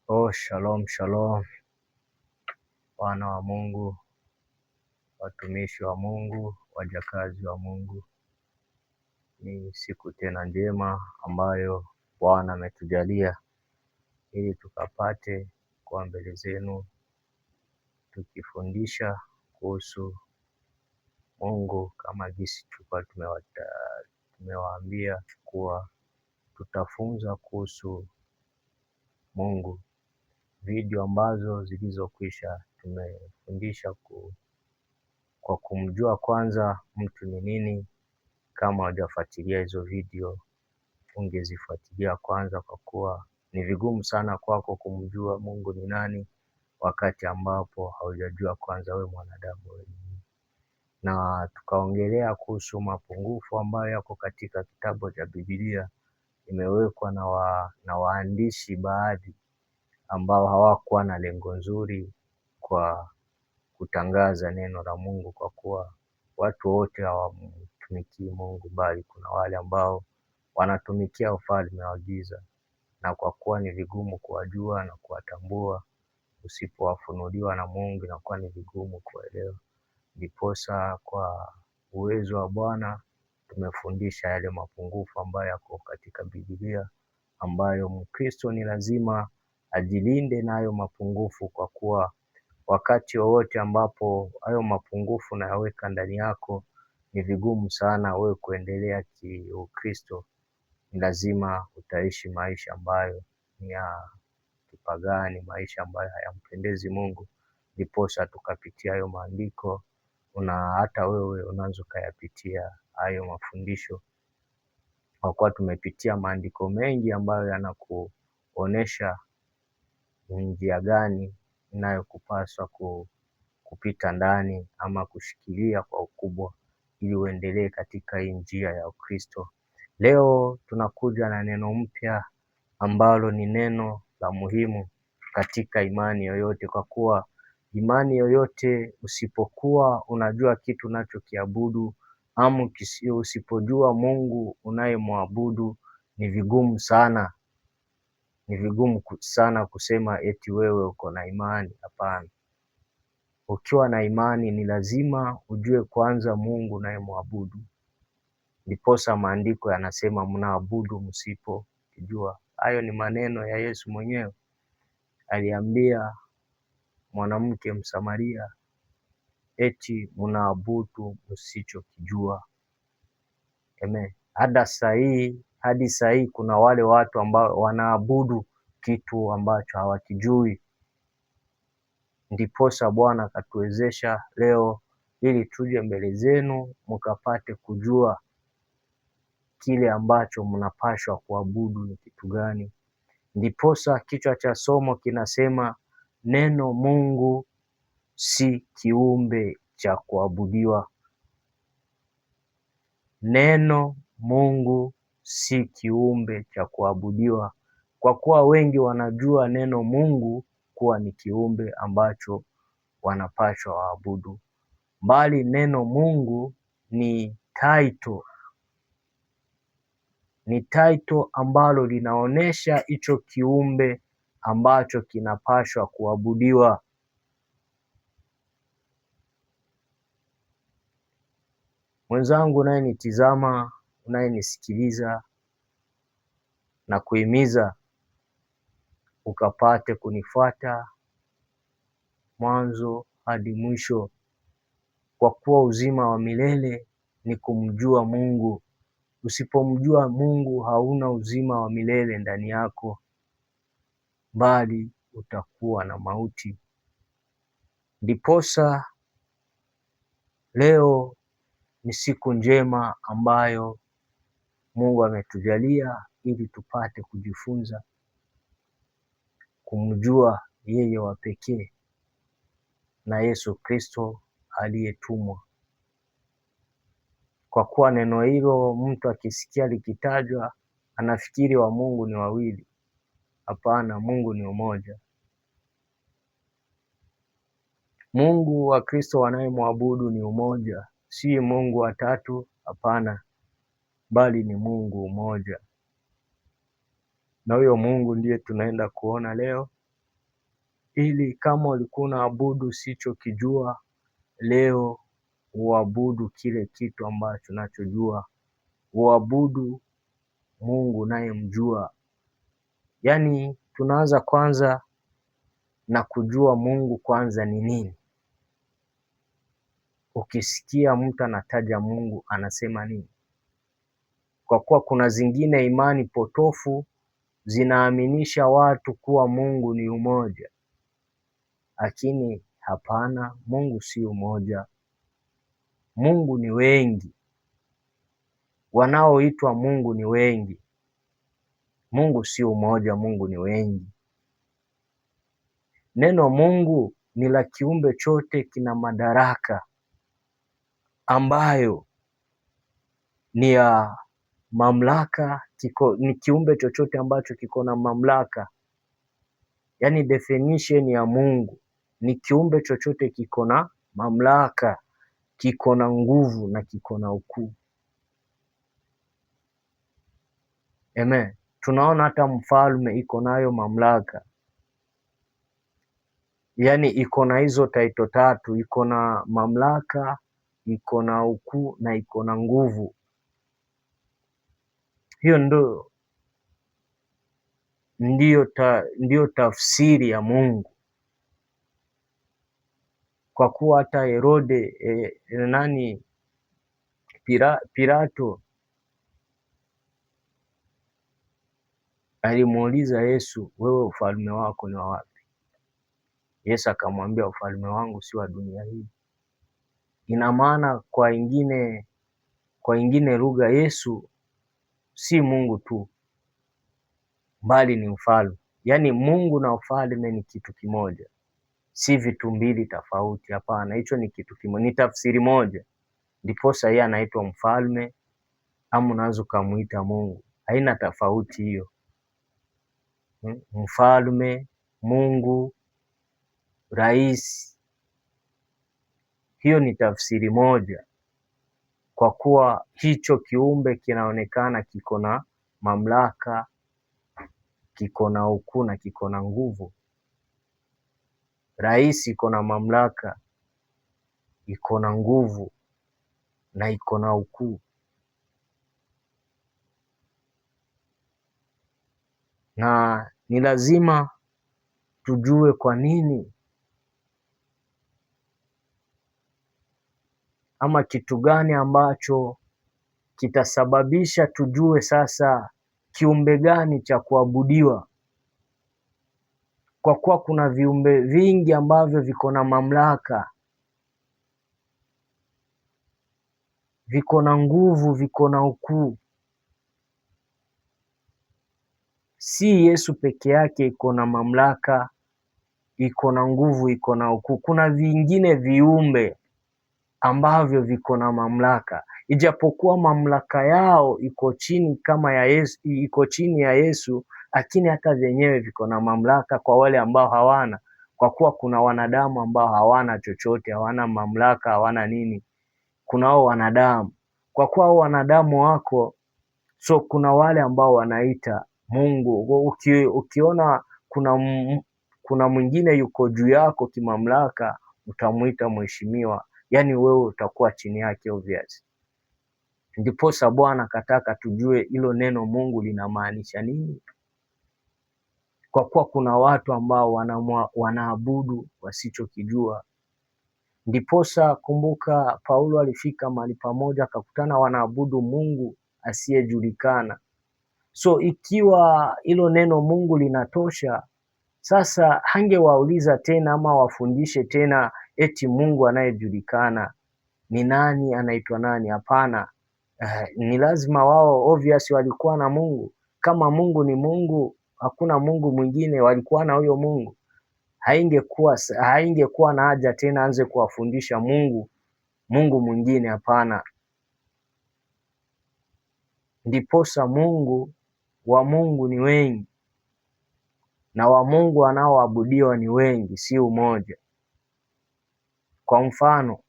Shalom shalom, wana wa Mungu, watumishi wa Mungu, wajakazi wa Mungu. Ni siku tena njema ambayo Bwana ametujalia ili tukapate kwa mbele zenu tukifundisha kuhusu Mungu, kama jinsi tulikuwa tumewaambia kuwa tutafunza kuhusu Mungu. Video ambazo zilizokwisha tumefundisha kwa kumjua kwanza mtu ni nini. Kama hujafuatilia hizo video, ungezifuatilia kwanza, kwa kuwa ni vigumu sana kwako kumjua Mungu ni nani wakati ambapo haujajua kwanza wewe mwanadamu wewe ni nini. Na tukaongelea kuhusu mapungufu ambayo yako katika kitabu cha Biblia, imewekwa na waandishi baadhi ambao hawakuwa na lengo nzuri kwa kutangaza neno la Mungu, kwa kuwa watu wote hawamtumikii Mungu, bali kuna wale ambao wanatumikia ufalme wa giza, na kwa kuwa ni vigumu kuwajua na kuwatambua usipowafunuliwa na Mungu, inakuwa ni vigumu kuelewa. Ndiposa kwa uwezo wa Bwana tumefundisha yale mapungufu ambayo yako katika Biblia, ambayo Mkristo ni lazima ajilinde na hayo mapungufu, kwa kuwa wakati wowote ambapo hayo mapungufu nayaweka ndani yako, ni vigumu sana wewe kuendelea kiukristo. Ni lazima utaishi maisha ambayo ni ya kipagani, maisha ambayo hayampendezi Mungu. Ndiposa tukapitia hayo maandiko, hata wewe unaweza ukayapitia hayo mafundisho, kwa kuwa tumepitia maandiko mengi ambayo yanakuonesha njia gani inayokupaswa kupita ndani ama kushikilia kwa ukubwa, ili uendelee katika hii njia ya Ukristo. Leo tunakuja na neno mpya ambalo ni neno la muhimu katika imani yoyote, kwa kuwa imani yoyote usipokuwa unajua kitu unachokiabudu ama usipojua Mungu unayemwabudu, ni vigumu sana kusema eti wewe uko na imani. Hapana. Ukiwa na imani ni lazima ujue kwanza Mungu unayemwabudu. Ndiposa maandiko yanasema mnaabudu msipojua. Hayo ni maneno ya Yesu mwenyewe. Aliambia mwanamke Msamaria eti mnaabudu msichokijua. Amen. Hadi sahii kuna wale watu ambao wanaabudu kitu ambacho hawakijui. Ndiposa Bwana akatuwezesha leo ili tuje mbele zenu mkapate kujua kile ambacho mnapashwa kuabudu ni kitu gani. Ndiposa kichwa cha somo kinasema neno Mungu si kiumbe cha kuabudiwa. Neno Mungu si kiumbe cha kuabudiwa, kwa kuwa wengi wanajua neno Mungu kuwa ni kiumbe ambacho wanapashwa waabudu, bali neno Mungu ni title ambalo linaonesha hicho kiumbe ambacho kinapashwa kuabudiwa. Mwenzangu unayenitizama, unayenisikiliza, na kuhimiza ukapate kunifuata mwanzo hadi mwisho, kwa kuwa uzima wa milele ni kumjua Mungu. Usipomjua Mungu hauna uzima wa milele ndani yako, bali utakuwa na mauti. Ndiposa leo ni siku njema ambayo Mungu ametujalia ili tupate kujifunza kumjua yeye wa pekee na Yesu Kristo aliyetumwa. Kwa kuwa neno hilo mtu akisikia likitajwa anafikiri wa Mungu ni wawili. Hapana, Mungu ni umoja. Mungu wa Kristo wanayemwabudu ni umoja, si Mungu watatu. Hapana, bali ni Mungu mmoja. Na huyo Mungu ndiye tunaenda kuona leo ili kama ulikuwa unaabudu usichokijua, leo uabudu kile kitu ambacho unachojua, uabudu Mungu unayemjua. Yaani tunaanza kwanza na kujua Mungu kwanza ni nini. Ukisikia mtu anataja Mungu anasema nini? Kwa kuwa kuna zingine imani potofu zinaaminisha watu kuwa Mungu ni umoja, lakini hapana, Mungu si umoja. Mungu ni wengi, wanaoitwa Mungu ni wengi. Mungu si umoja, Mungu ni wengi. Neno Mungu ni la kiumbe chote, kina madaraka ambayo ni ya mamlaka. Ni kiumbe chochote ambacho kiko na mamlaka. Yaani definition ya Mungu ni kiumbe chochote kiko na mamlaka, kiko na nguvu na kiko na ukuu. Amen. Tunaona hata mfalme iko nayo mamlaka, yaani iko na hizo title tatu, iko na mamlaka, iko na ukuu na iko na nguvu. Hiyo ndiyo tafsiri ya Mungu. Kwa kuwa hata Herode Pilato alimuuliza Yesu, wewe ufalme wako ni wa wapi? Yesu akamwambia, ufalme wangu si wa dunia hii. Ina maana kwa ingine lugha, Yesu si Mungu tu, bali ni mfalme. Yaani Mungu na ufalme ni kitu kimoja, si vitu mbili tofauti. Hapana, hicho ni kitu kimoja, ni tafsiri moja. Ndiposa yeye anaitwa mfalme, ama unaweza ukamuita Mungu, haina tofauti hiyo. Mfalme, Mungu, rais, hiyo ni tafsiri moja, kwa kuwa hicho kiumbe kinaonekana kiko na mamlaka, kiko na ukuu na kiko na nguvu. Rais iko na mamlaka, iko na nguvu na iko na ukuu. Na ni lazima tujue kwa nini ama kitu gani ambacho kitasababisha tujue sasa kiumbe gani cha kuabudiwa. Kwa kuwa kuna viumbe vingi ambavyo viko na mamlaka, viko na nguvu, viko na ukuu. Si Yesu peke yake iko na mamlaka, iko na nguvu, iko na ukuu. Kuna vingine viumbe ambavyo viko na mamlaka, ijapokuwa mamlaka yao iko chini kama ya Yesu, iko chini ya Yesu, lakini hata vyenyewe viko na mamlaka kwa wale ambao hawana. Kwa kuwa kuna wanadamu ambao hawana chochote, hawana mamlaka, hawana nini. Kuna hao wanadamu, kwa kuwa hao wanadamu wako, so kuna wale ambao wanaita Mungu. Ukiona kuna mwingine yuko juu yako kimamlaka, utamuita mheshimiwa, yaani wewe utakuwa chini yake obvious. Ndiposa Bwana kataka tujue hilo neno Mungu linamaanisha nini, kwa kuwa kuna watu ambao wanaabudu wasichokijua. Ndiposa kumbuka, Paulo alifika mahali pamoja akakutana wanaabudu Mungu asiyejulikana. So ikiwa hilo neno Mungu linatosha, sasa hangewauliza tena ama wafundishe tena eti Mungu anayejulikana ni nani, anaitwa nani? Hapana. Ni lazima wao obvious walikuwa na Mungu. Kama Mungu ni Mungu, hakuna Mungu mwingine, walikuwa na huyo Mungu. Haingekuwa na haja tena anze kuwafundisha Mungu mwingine, hapana. Ndiposa wa Mungu ni wengi na wa Mungu wanaoabudiwa ni wengi, si umoja. Kwa mfano,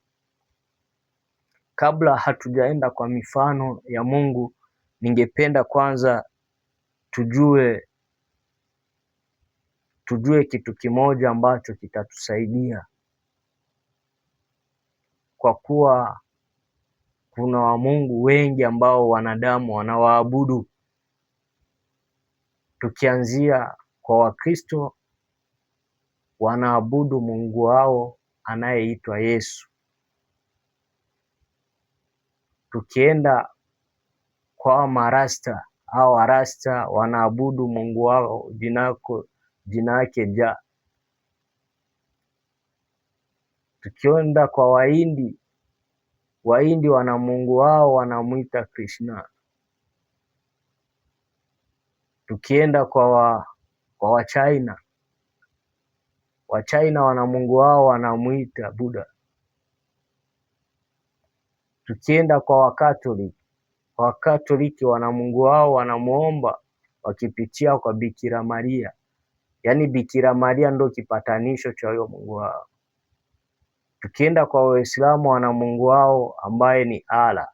kabla hatujaenda kwa mifano ya Mungu, ningependa kwanza tujue tujue kitu kimoja ambacho kitatusaidia, kwa kuwa kuna wamungu wengi ambao wanadamu wanawaabudu, tukianzia kwa Wakristo wanaabudu Mungu wao anayeitwa Yesu. Tukienda kwa marasta au warasta wanaabudu Mungu wao jina yake Jah. Tukienda kwa Wahindi wana Mungu wao wanamuita Krishna. Tukienda kwa Wachina, Wachina wana Mungu wao wanamuita Buddha. Tukienda kwa Wakatoliki wana Mungu wao wanamuomba wakipitia kwa Bikira Maria. Yaani Bikira Maria ndio kipatanisho cha huyo Mungu wao. Tukienda kwa Waislamu wana Mungu wao ambaye ni Allah.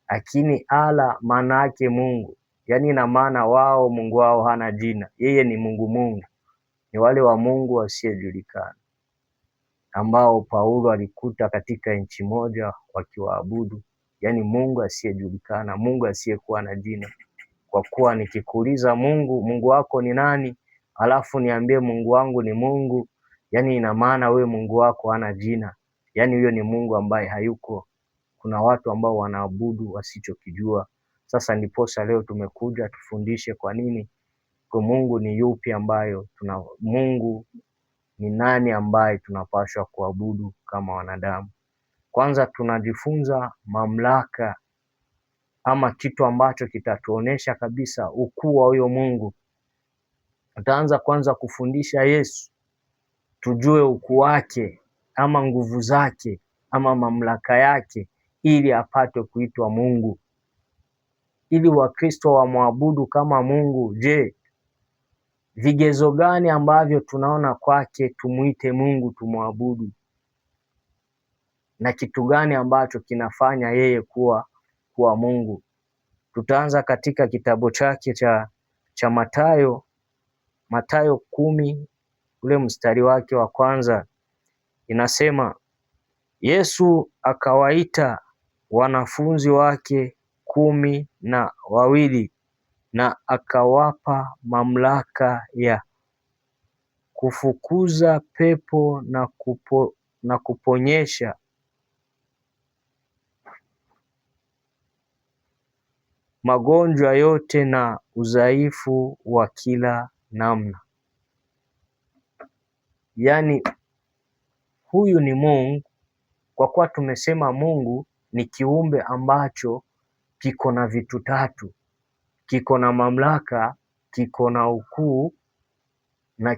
Lakini Allah maana yake Mungu. Yaani ina maana wao Mungu wao hana jina. Yeye ni Mungu. Ni wale wa Mungu wasiojulikana ambao Paulo alikuta katika nchi moja wakiwaabudu. Yaani Mungu asiyejulikana, Mungu asiyekuwa na jina. Kwa kuwa nikikuuliza Mungu wako ni nani? Alafu niambie Mungu wangu ni Mungu. Yaani ina maana we Mungu wako hana jina. Yaani huyo ni Mungu ambaye hayuko. Kuna watu ambao wanaabudu wasichokijua. Sasa ndiposa leo tumekuja tufundishe kwa nini kwa Mungu ni yupi ambayo Mungu ni nani ambaye tunapaswa kuabudu kama wanadamu. Kwanza tunajifunza mamlaka ama kitu ambacho kitatuonesha kabisa ukuu wa huyo Mungu. Tutaanza kwanza kufundisha Yesu, tujue ukuu wake ama nguvu zake ama mamlaka yake, ili apate kuitwa Mungu. Ili Wakristo wamwabudu kama Mungu, je, vigezo gani ambavyo tunaona kwake tumuite Mungu tumwabudu? Na kitu gani ambacho kinafanya yeye kuwa Mungu? Tutaanza katika kitabu chake cha Mathayo 10 ule mstari wake wa kwanza. Inasema, Yesu akawaita wanafunzi wake 12 na akawapa mamlaka ya kufukuza pepo na kuponyesha magonjwa yote na udhaifu wa kila namna. Yaani huyu ni Mungu, kwa kuwa tumesema Mungu ni kiumbe ambacho kiko na vitu tatu. Kiko na mamlaka, kiko na ukuu na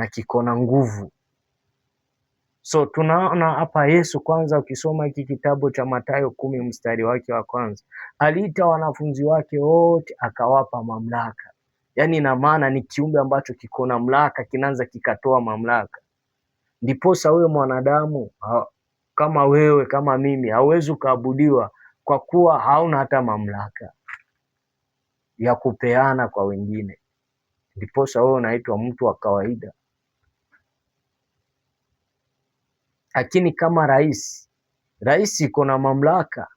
kiko na nguvu. So tunaona hapa Yesu, kwanza ukisoma hiki kitabu cha Mathayo 10 mstari wake wa kwanza, aliita wanafunzi wake wote akawapa mamlaka. Yaani ina maana ni kiumbe ambacho kiko na mamlaka, kinaanza kikatoa mamlaka. Ndiposa wewe mwanadamu kama wewe kama mimi hauwezi ukaabudiwa, kwa kuwa hauna hata mamlaka ya kupeana kwa wengine. Ndiposa wewe unaitwa mtu wa kawaida. Lakini kama rais iko na mamlaka,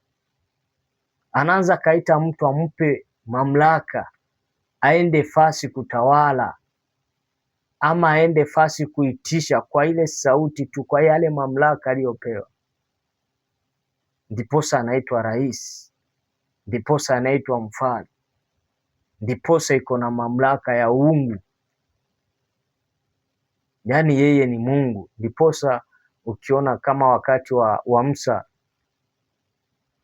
anaanza kaita mtu ampe mamlaka, aende fasi kutawala ama aende fasi kuitisha kwa ile sauti tu, kwa yale mamlaka aliyopewa. Ndiposa anaitwa rais, ndiposa anaitwa mfalme, ndiposa iko na mamlaka ya uungu. Yaani yeye ni Mungu. Ndiposa ukiona kama wakati wa Musa,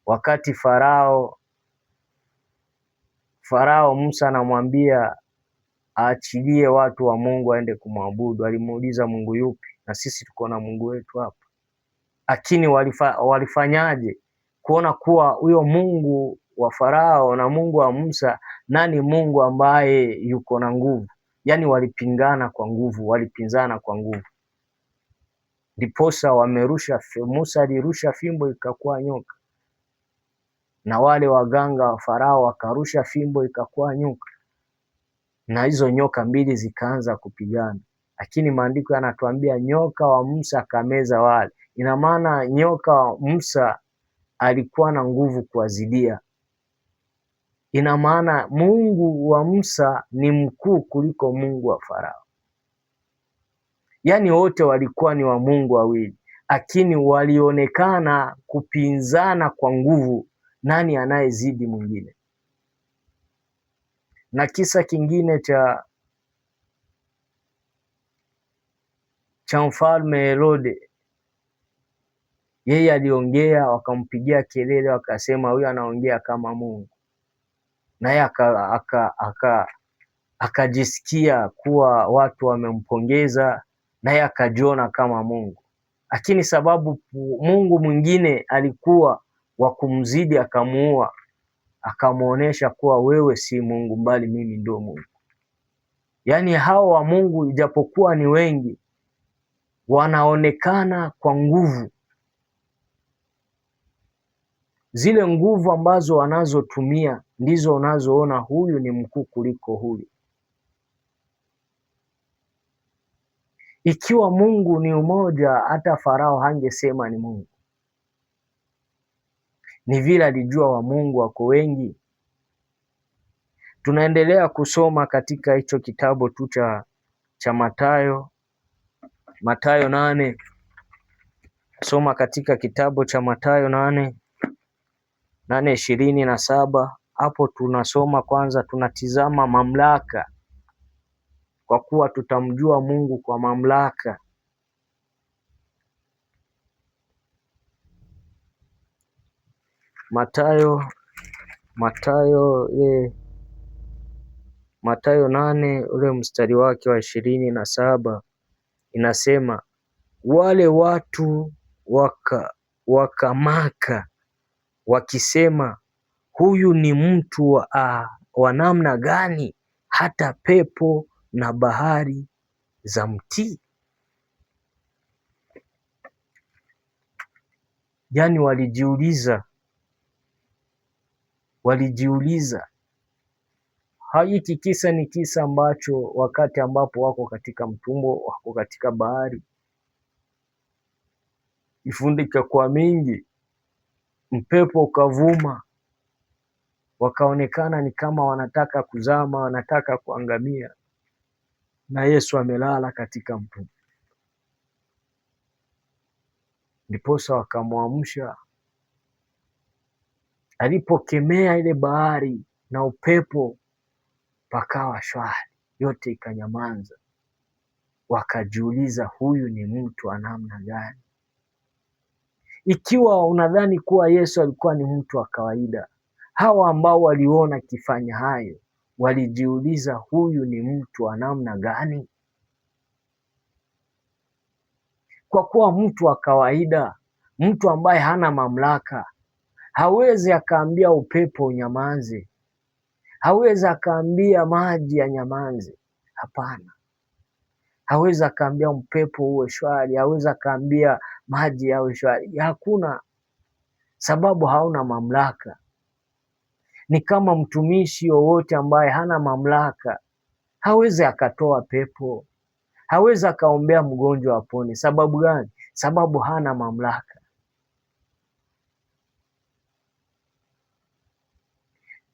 wakati Farao Musa anamwambia aachilie watu wa Mungu aende kumwabudu, alimuuliza Mungu yupi? Na sisi tuko na Mungu wetu hapa. Lakini walifanyaje kuona kuwa huyo Mungu wa Farao na Mungu wa Musa nani Mungu ambaye yuko na nguvu? Yaani walipingana kwa nguvu, walipinzana kwa nguvu. Ndiposa Musa alirusha fimbo ikakuwa nyoka, na wale waganga wa Farao wakarusha fimbo ikakuwa nyoka. na hizo nyoka mbili zikaanza kupigana, lakini maandiko yanatuambia nyoka wa Musa akameza wale. Ina maana nyoka wa Musa alikuwa na nguvu kuwazidia. Ina maana Mungu wa Musa ni mkuu kuliko Mungu wa Farao. Yaani wote walikuwa ni wa Mungu wawili, lakini walionekana kupinzana kwa nguvu, nani anayezidi mwingine. Na kisa kingine cha mfalme Herode, yeye aliongea, wakampigia kelele, wakasema huyu anaongea kama Mungu, naye akajisikia kuwa watu wamempongeza, naye akajiona kama Mungu. Lakini sababu Mungu mwingine alikuwa wa kumzidi, akamuua, akamuonesha kuwa wewe si Mungu bali mimi ndio Mungu. Yaani hao wa Mungu ijapokuwa ni wengi, wanaonekana kwa nguvu. Zile nguvu ambazo wanazotumia ndizo unazoona huyu ni mkuu kuliko huyu. Ikiwa Mungu ni umoja, hata Farao hangesema ni Mungu. Ni vile alijua wa Mungu wako wengi. Tunaendelea kusoma katika hicho kitabu tu cha Mathayo 8. Soma katika kitabu cha Mathayo 8:27. Hapo tunasoma kwanza, tunatizama mamlaka, kwa kuwa tutamjua Mungu kwa mamlaka. Mathayo 8 ule mstari wake wa 27 inasema, wale watu wakamaka wakisema, huyu ni mtu wa namna gani, hata pepo na bahari za mtii? Yaani walijiuliza. Hiki kisa ni kisa ambacho wakati ambapo wako katika mtumbo, wako katika bahari, ifundika kwa mingi, mpepo ukavuma, wakaonekana ni kama wanataka kuzama, wanataka kuangamia, na Yesu amelala katika mtumbo. Ndiposa wakamwamsha. Alipokemea ile bahari na upepo, pakawa shwari, yote ikanyamaza. Wakajiuliza, huyu ni mtu wa namna gani? Ikiwa unadhani kuwa Yesu alikuwa ni mtu wa kawaida, hawa ambao waliona kifanya hayo walijiuliza, huyu ni mtu wa namna gani? Kwa kuwa mtu wa kawaida, mtu ambaye hana mamlaka, hawezi akaambia upepo unyamaze, hawezi akaambia maji yanyamaze. Hapana. Hawezi akaambia upepo uwe shwari, hawezi akaambia maji yawe shwari. Hakuna, sababu hauna mamlaka. Ni kama mtumishi wowote ambaye hana mamlaka, hawezi akatoa pepo, hawezi akaombea mgonjwa apone. Sababu gani? Sababu hana mamlaka.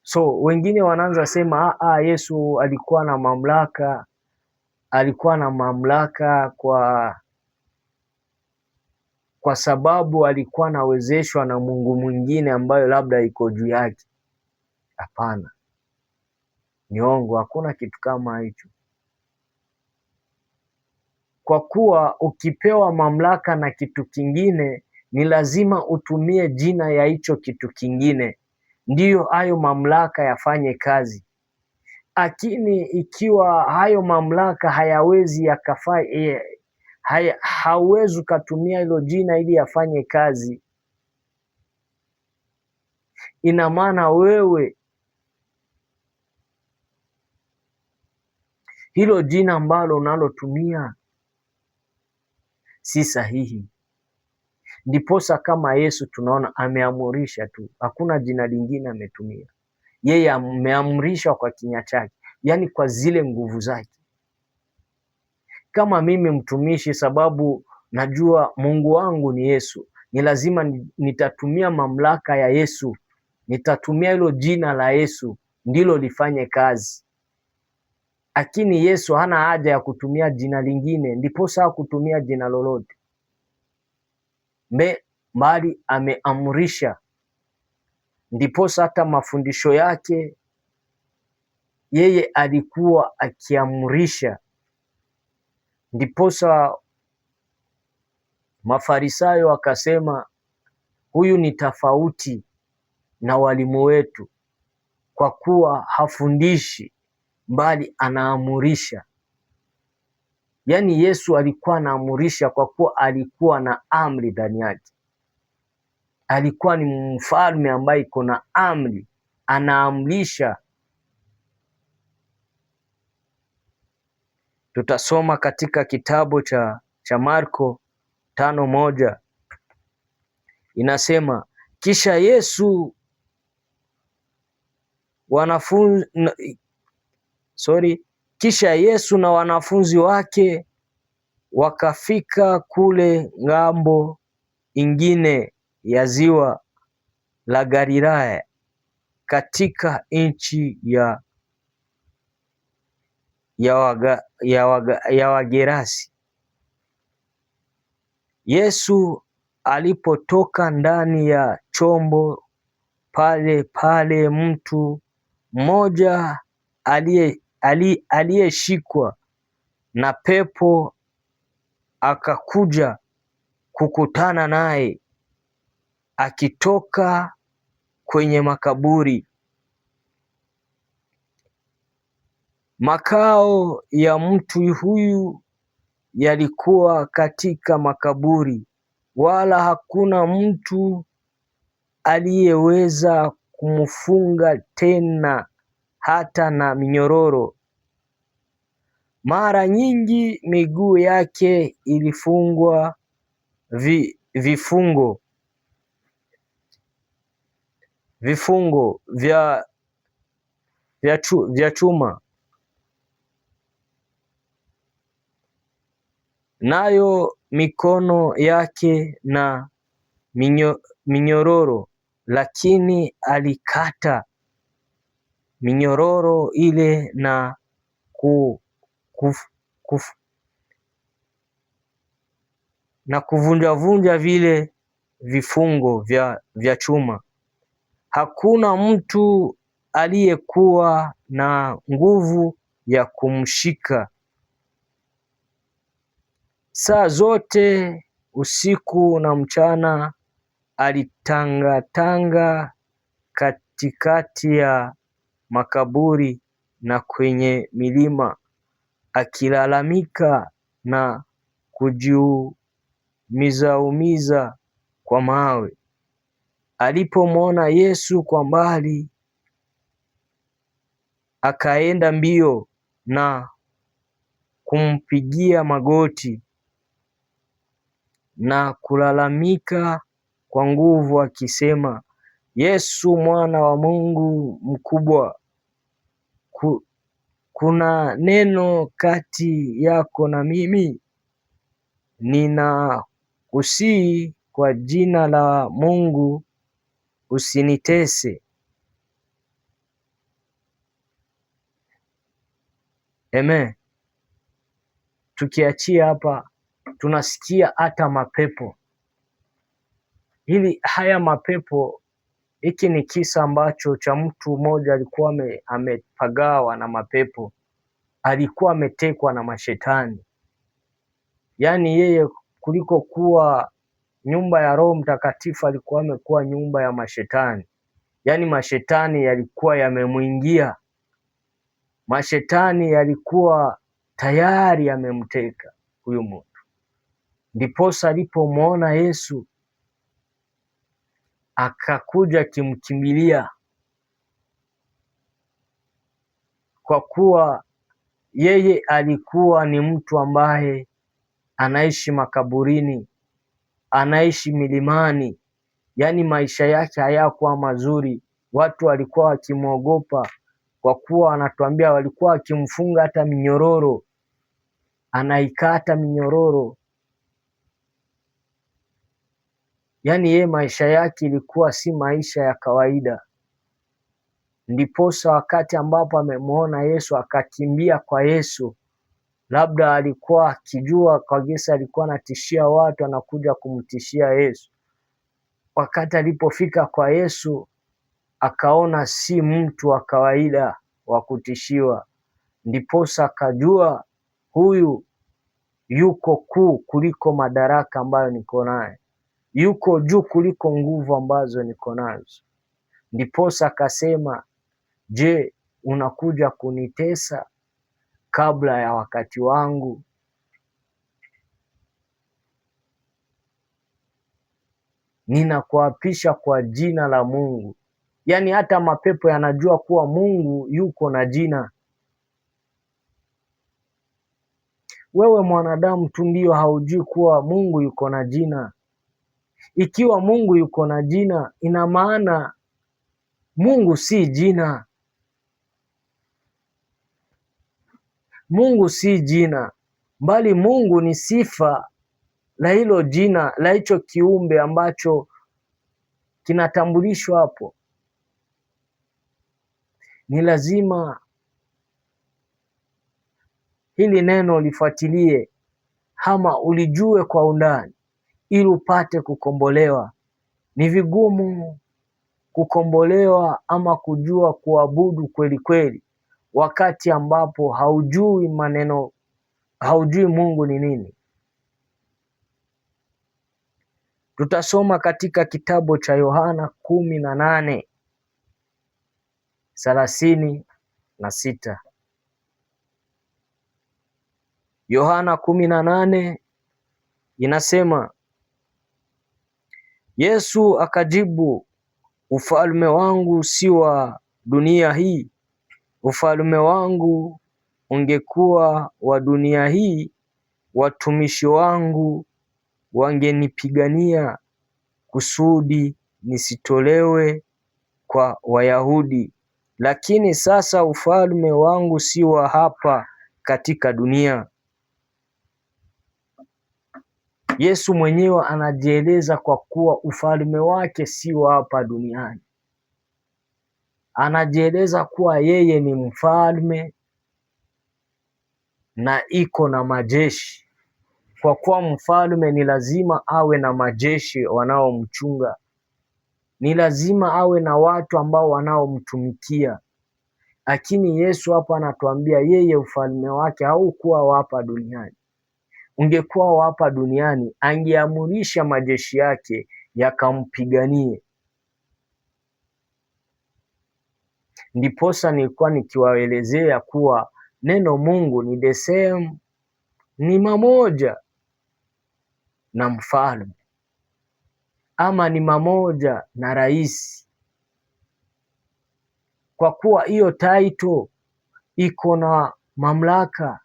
So wengine wanaanza sema Yesu alikuwa na mamlaka, alikuwa na mamlaka kwa sababu alikuwa anawezeshwa na Mungu mwingine ambayo labda iko juu yake. Hapana, ni ongo. Hakuna kitu kama hicho. Kwa kuwa ukipewa mamlaka na kitu kingine, ni lazima utumie jina ya hicho kitu kingine, ndiyo hayo mamlaka yafanye kazi. Lakini ikiwa hayo mamlaka hayawezi yakafanya, hauwezi ukatumia hilo jina ili yafanye kazi, ina maana wewe hilo jina ambalo unalotumia si sahihi. Ndiposa kama Yesu tunaona ameamurisha tu, hakuna jina lingine ametumia. Yeye ameamrisha kwa kinywa chake, yaani kwa zile nguvu zake. Kama mimi mtumishi, sababu najua Mungu wangu ni Yesu, ni lazima nitatumia mamlaka ya Yesu, nitatumia hilo jina la Yesu ndilo lifanye kazi. Lakini Yesu hana haja ya kutumia jina lingine, ndiposa kutumia jina lolote, bali ameamrisha. Ndiposa hata mafundisho yake yeye alikuwa akiamrisha. Ndiposa Mafarisayo wakasema huyu ni tofauti na walimu wetu, kwa kuwa hafundishi bali anaamurisha. Yaani Yesu alikuwa anaamurisha kwa kuwa alikuwa na amri ndani yake. Alikuwa ni mfalme ambaye iko na amri, anaamrisha. Tutasoma katika kitabu cha Marko 5:1 inasema, kisha Yesu na wanafunzi wake wakafika kule ng'ambo ingine ya ziwa la Galilaya katika nchi ya Wagerasi. Yesu alipotoka ndani ya chombo pale mtu mmoja aliyeshikwa na pepo akakuja kukutana naye akitoka kwenye makaburi. Makao ya mtu huyu yalikuwa katika makaburi, wala hakuna mtu aliyeweza kumfunga tena hata na minyororo. Mara nyingi miguu yake ilifungwa vifungo vya chuma, nayo mikono yake na minyororo, lakini alikata minyororo ile na kuvunjavunja vile vifungo vya chuma. Hakuna mtu aliyekuwa na nguvu ya kumshika. Saa zote usiku na mchana alitangatanga katikati ya makaburi na kwenye milima, akilalamika na kujiumiza kwa mawe. Alipomwona Yesu kwa mbali, akaenda mbio na kumpigia magoti na kulalamika kwa nguvu akisema, Yesu, Mwana wa Mungu mkubwa, kuna neno kati yako na mimi? Ninakusihi kwa jina la Mungu usinitese. Amen. Tukiachia hapa, tunasikia hata mapepo. Haya mapepo, hiki ni kisa ambacho cha mtu mmoja alikuwa amepagawa na mapepo, alikuwa ametekwa na mashetani. Yaani yeye kuliko kuwa nyumba ya Roho Mtakatifu alikuwa amekuwa nyumba ya mashetani. Yaani mashetani yalikuwa yamemwingia, mashetani yalikuwa tayari yamemteka huyu mtu. Ndiposa alipomwona Yesu akakuja akimkimbilia, kwa kuwa yeye alikuwa ni mtu ambaye anaishi makaburini, anaishi milimani. Yaani maisha yake hayakuwa mazuri, watu walikuwa wakimwogopa, kwa kuwa anatuambia walikuwa wakimfunga hata minyororo, anaikata minyororo. Yaani yeye maisha yake ilikuwa si maisha ya kawaida. Ndiposa wakati ambapo amemwona Yesu akakimbia kwa Yesu, labda alikuwa akijua kwa gesi alikuwa anatishia watu, anakuja kumtishia Yesu. Wakati alipofika kwa Yesu akaona si mtu wa kawaida wa kutishiwa, ndiposa akajua huyu yuko kuu kuliko madaraka ambayo niko nayo, yuko juu kuliko nguvu ambazo niko nazo. Ndiposa akasema, je, unakuja kunitesa kabla ya wakati wangu? Ninakuapisha kwa jina la Mungu. Yaani hata mapepo yanajua kuwa Mungu yuko na jina. Wewe mwanadamu tu ndio haujui kuwa Mungu yuko na jina. Ikiwa Mungu yuko na jina, ina maana Mungu si jina. Mungu si jina, bali Mungu ni sifa la hilo jina, la hicho kiumbe ambacho kinatambulishwa hapo. Ni lazima hili neno lifuatilie ama ulijue kwa undani ili upate kukombolewa. Ni vigumu kukombolewa ama kujua kuabudu kweli kweli wakati ambapo haujui maneno, haujui Mungu ni nini. Tutasoma katika kitabu cha Yohana 18:36. Yohana 18 inasema, Yesu akajibu, ufalme wangu si wa dunia hii. Ufalme wangu ungekuwa wa dunia hii, watumishi wangu wangenipigania kusudi nisitolewe kwa Wayahudi. Lakini sasa ufalme wangu si wa hapa katika dunia. Yesu mwenyewe anajieleza kwa kuwa ufalme wake si wa hapa duniani. Anajieleza kuwa yeye ni mfalme na iko na majeshi. Kwa kuwa mfalme ni lazima awe na majeshi wanaomchunga. Ni lazima awe na watu ambao wanaomtumikia. Lakini Yesu hapa anatuambia yeye ufalme wake haukuwa wa hapa duniani. Ungekuwa wa hapa duniani, angeamurisha majeshi yake yakampiganie. Ndiposa nilikuwa nikiwaelezea kuwa neno Mungu ni the same, ni mamoja na mfalme ama ni mamoja na rais, kwa kuwa hiyo title iko na mamlaka,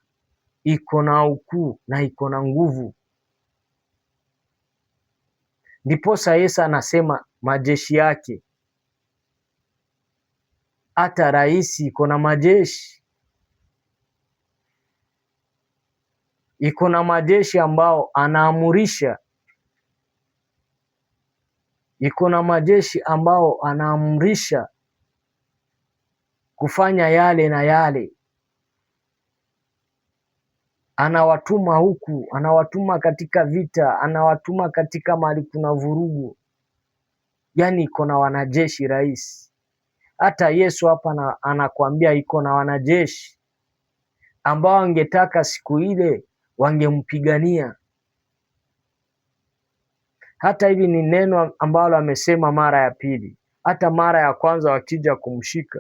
iko na ukuu na iko na nguvu. Ndiposa Yesu anasema majeshi yake. Hata rais iko na majeshi, iko na majeshi ambao anaamurisha, iko na majeshi ambao anaamrisha kufanya yale na yale. Anawatuma huku, anawatuma katika vita, anawatuma katika mahali kuna vurugu. Yaani iko na wanajeshi rais. Hata Yesu hapa anakuambia iko na wanajeshi ambao wangetaka siku ile wangempigania. Hata hivi ni neno ambalo amesema mara ya pili. Hata mara ya kwanza wakija kumshika,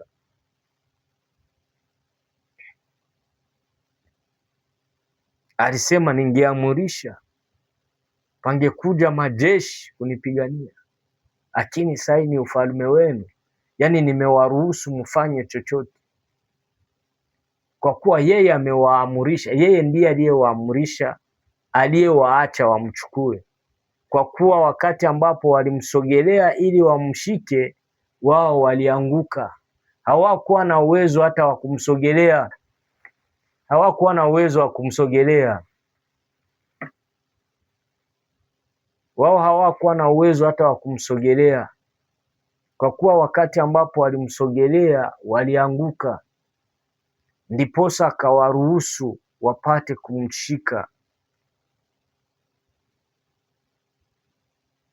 alisema ningeamurisha pangekuja majeshi kunipigania. Lakini sasa ni ufalme wenu. Yaani nimewaruhusu mfanye chochote. Kwa kuwa yeye amewaamurisha, yeye ndiye aliyewaamurisha, aliyewaacha wamchukue. Kwa kuwa wakati ambapo walimsogelea ili wamshike, wao walianguka, hawakuwa na uwezo hata wa kumsogelea, hawakuwa na uwezo wa kumsogelea. Wao hawakuwa na uwezo hata wa kumsogelea, kwa kuwa wakati ambapo walimsogelea walianguka, ndiposa akawaruhusu wapate kumshika,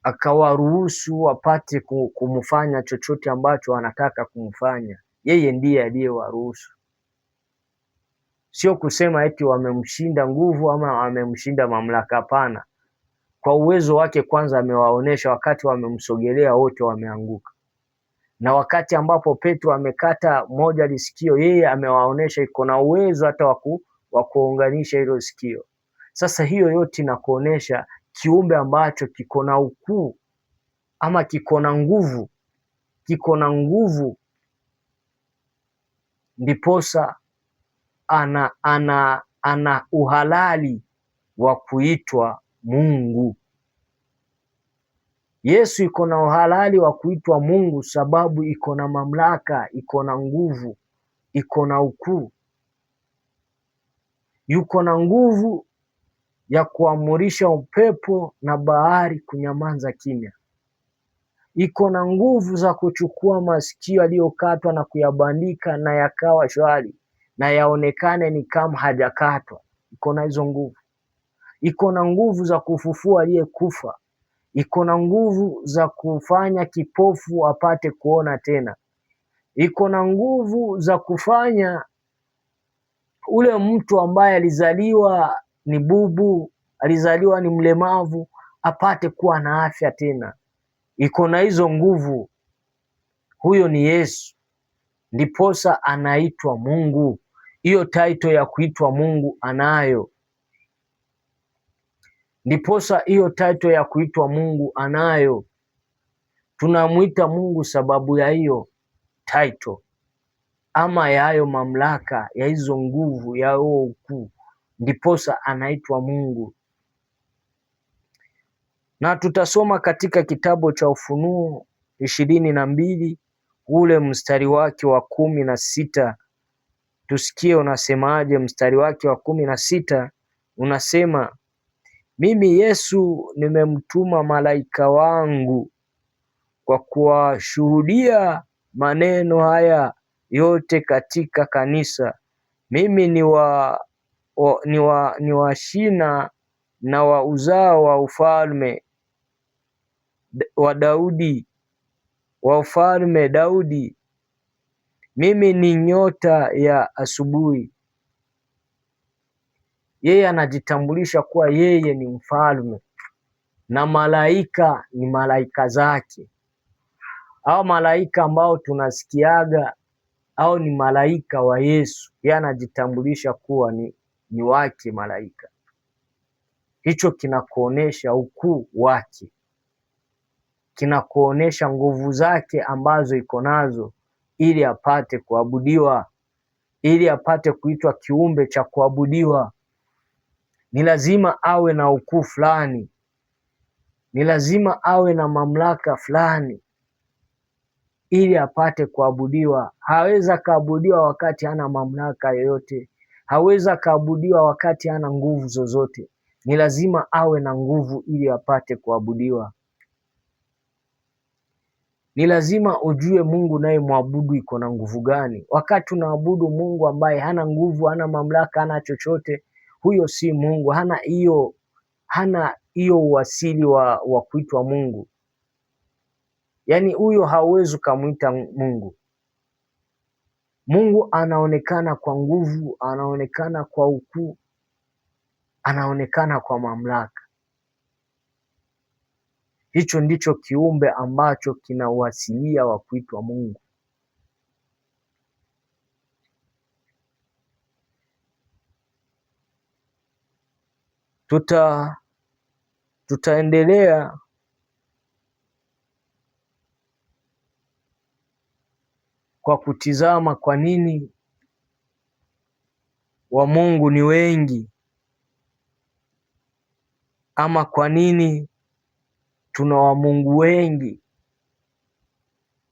akawaruhusu wapate kumfanya chochote ambacho wanataka kumfanya. Yeye ndiye aliyewaruhusu, sio kusema eti wamemshinda nguvu ama wamemshinda mamlaka. Hapana, kwa uwezo wake kwanza amewaonesha. Wakati wamemsogelea wote wameanguka, na wakati ambapo Petro amekata moja lisikio, yeye amewaonesha iko na uwezo hata wa kuunganisha hilo sikio. Sasa hiyo yote inakuonesha kiumbe ambacho kiko na ukuu ama kiko na nguvu, ndiposa ana uhalali wa kuitwa Mungu. Yesu iko na uhalali wa kuitwa Mungu sababu iko na mamlaka, iko na nguvu, iko na ukuu. Yuko na nguvu ya kuamurisha upepo na bahari kunyamaza kimya. Iko na nguvu za kuchukua masikio aliyokatwa na kuyabandika na yakawa shwari na yaonekane ni kama hajakatwa. Iko na hizo nguvu. Iko na nguvu za kufufua aliyekufa. Iko na nguvu za kufanya kipofu apate kuona tena. Iko na nguvu za kufanya ule mtu ambaye alizaliwa ni bubu, alizaliwa ni mlemavu, apate kuwa na afya tena. Iko na hizo nguvu. Huyo ni Yesu, ndiposa anaitwa Mungu. Hiyo title ya kuitwa Mungu anayo, ndiposa hiyo title ya kuitwa Mungu anayo. Tunamwita Mungu sababu ya hiyo title ama ya hayo mamlaka, ya hizo nguvu, ya huo ukuu, ndiposa anaitwa Mungu. Na tutasoma katika kitabu cha Ufunuo 22 ule mstari wake wa 16. Tusikie unasemaje. Mstari wake wa 16 unasema, mimi Yesu nimemtuma malaika wangu kwa kuwashuhudia maneno haya yote katika kanisa. Mimi ni wa shina na wa uzao wa ufalme wa Daudi, wa ufalme Daudi. Mimi ni nyota ya asubuhi. Yeye anajitambulisha kuwa yeye ni mfalme na malaika ni malaika zake, au malaika ambao tunasikiaga au ni malaika wa Yesu. Yeye anajitambulisha kuwa ni wake malaika. Hicho kinakuonesha ukuu wake, kinakuonesha nguvu zake ambazo iko nazo, ili apate kuabudiwa, ili apate kuitwa kiumbe cha kuabudiwa. Ni lazima awe na ukuu fulani, ni lazima awe na mamlaka fulani ili apate kuabudiwa. Hawezi akaabudiwa wakati hana mamlaka yoyote, hawezi akaabudiwa wakati hana nguvu zozote. Ni lazima awe na nguvu ili apate kuabudiwa. Ni lazima ujue Mungu naye mwabudu iko na nguvu gani. Wakati unaabudu Mungu ambaye hana nguvu, hana mamlaka, hana chochote, huyo si Mungu. Hana hiyo uasili wa kuitwa Mungu. Yaani huyo hauwezi ukamwita Mungu. Mungu anaonekana kwa nguvu, anaonekana kwa ukuu, anaonekana kwa mamlaka. Hicho ndicho kiumbe ambacho kina uasilia wa kuitwa Mungu. Tutaendelea kwa kutizama kwa nini wa Mungu ni wengi, ama kwa nini tuna wa Mungu wengi.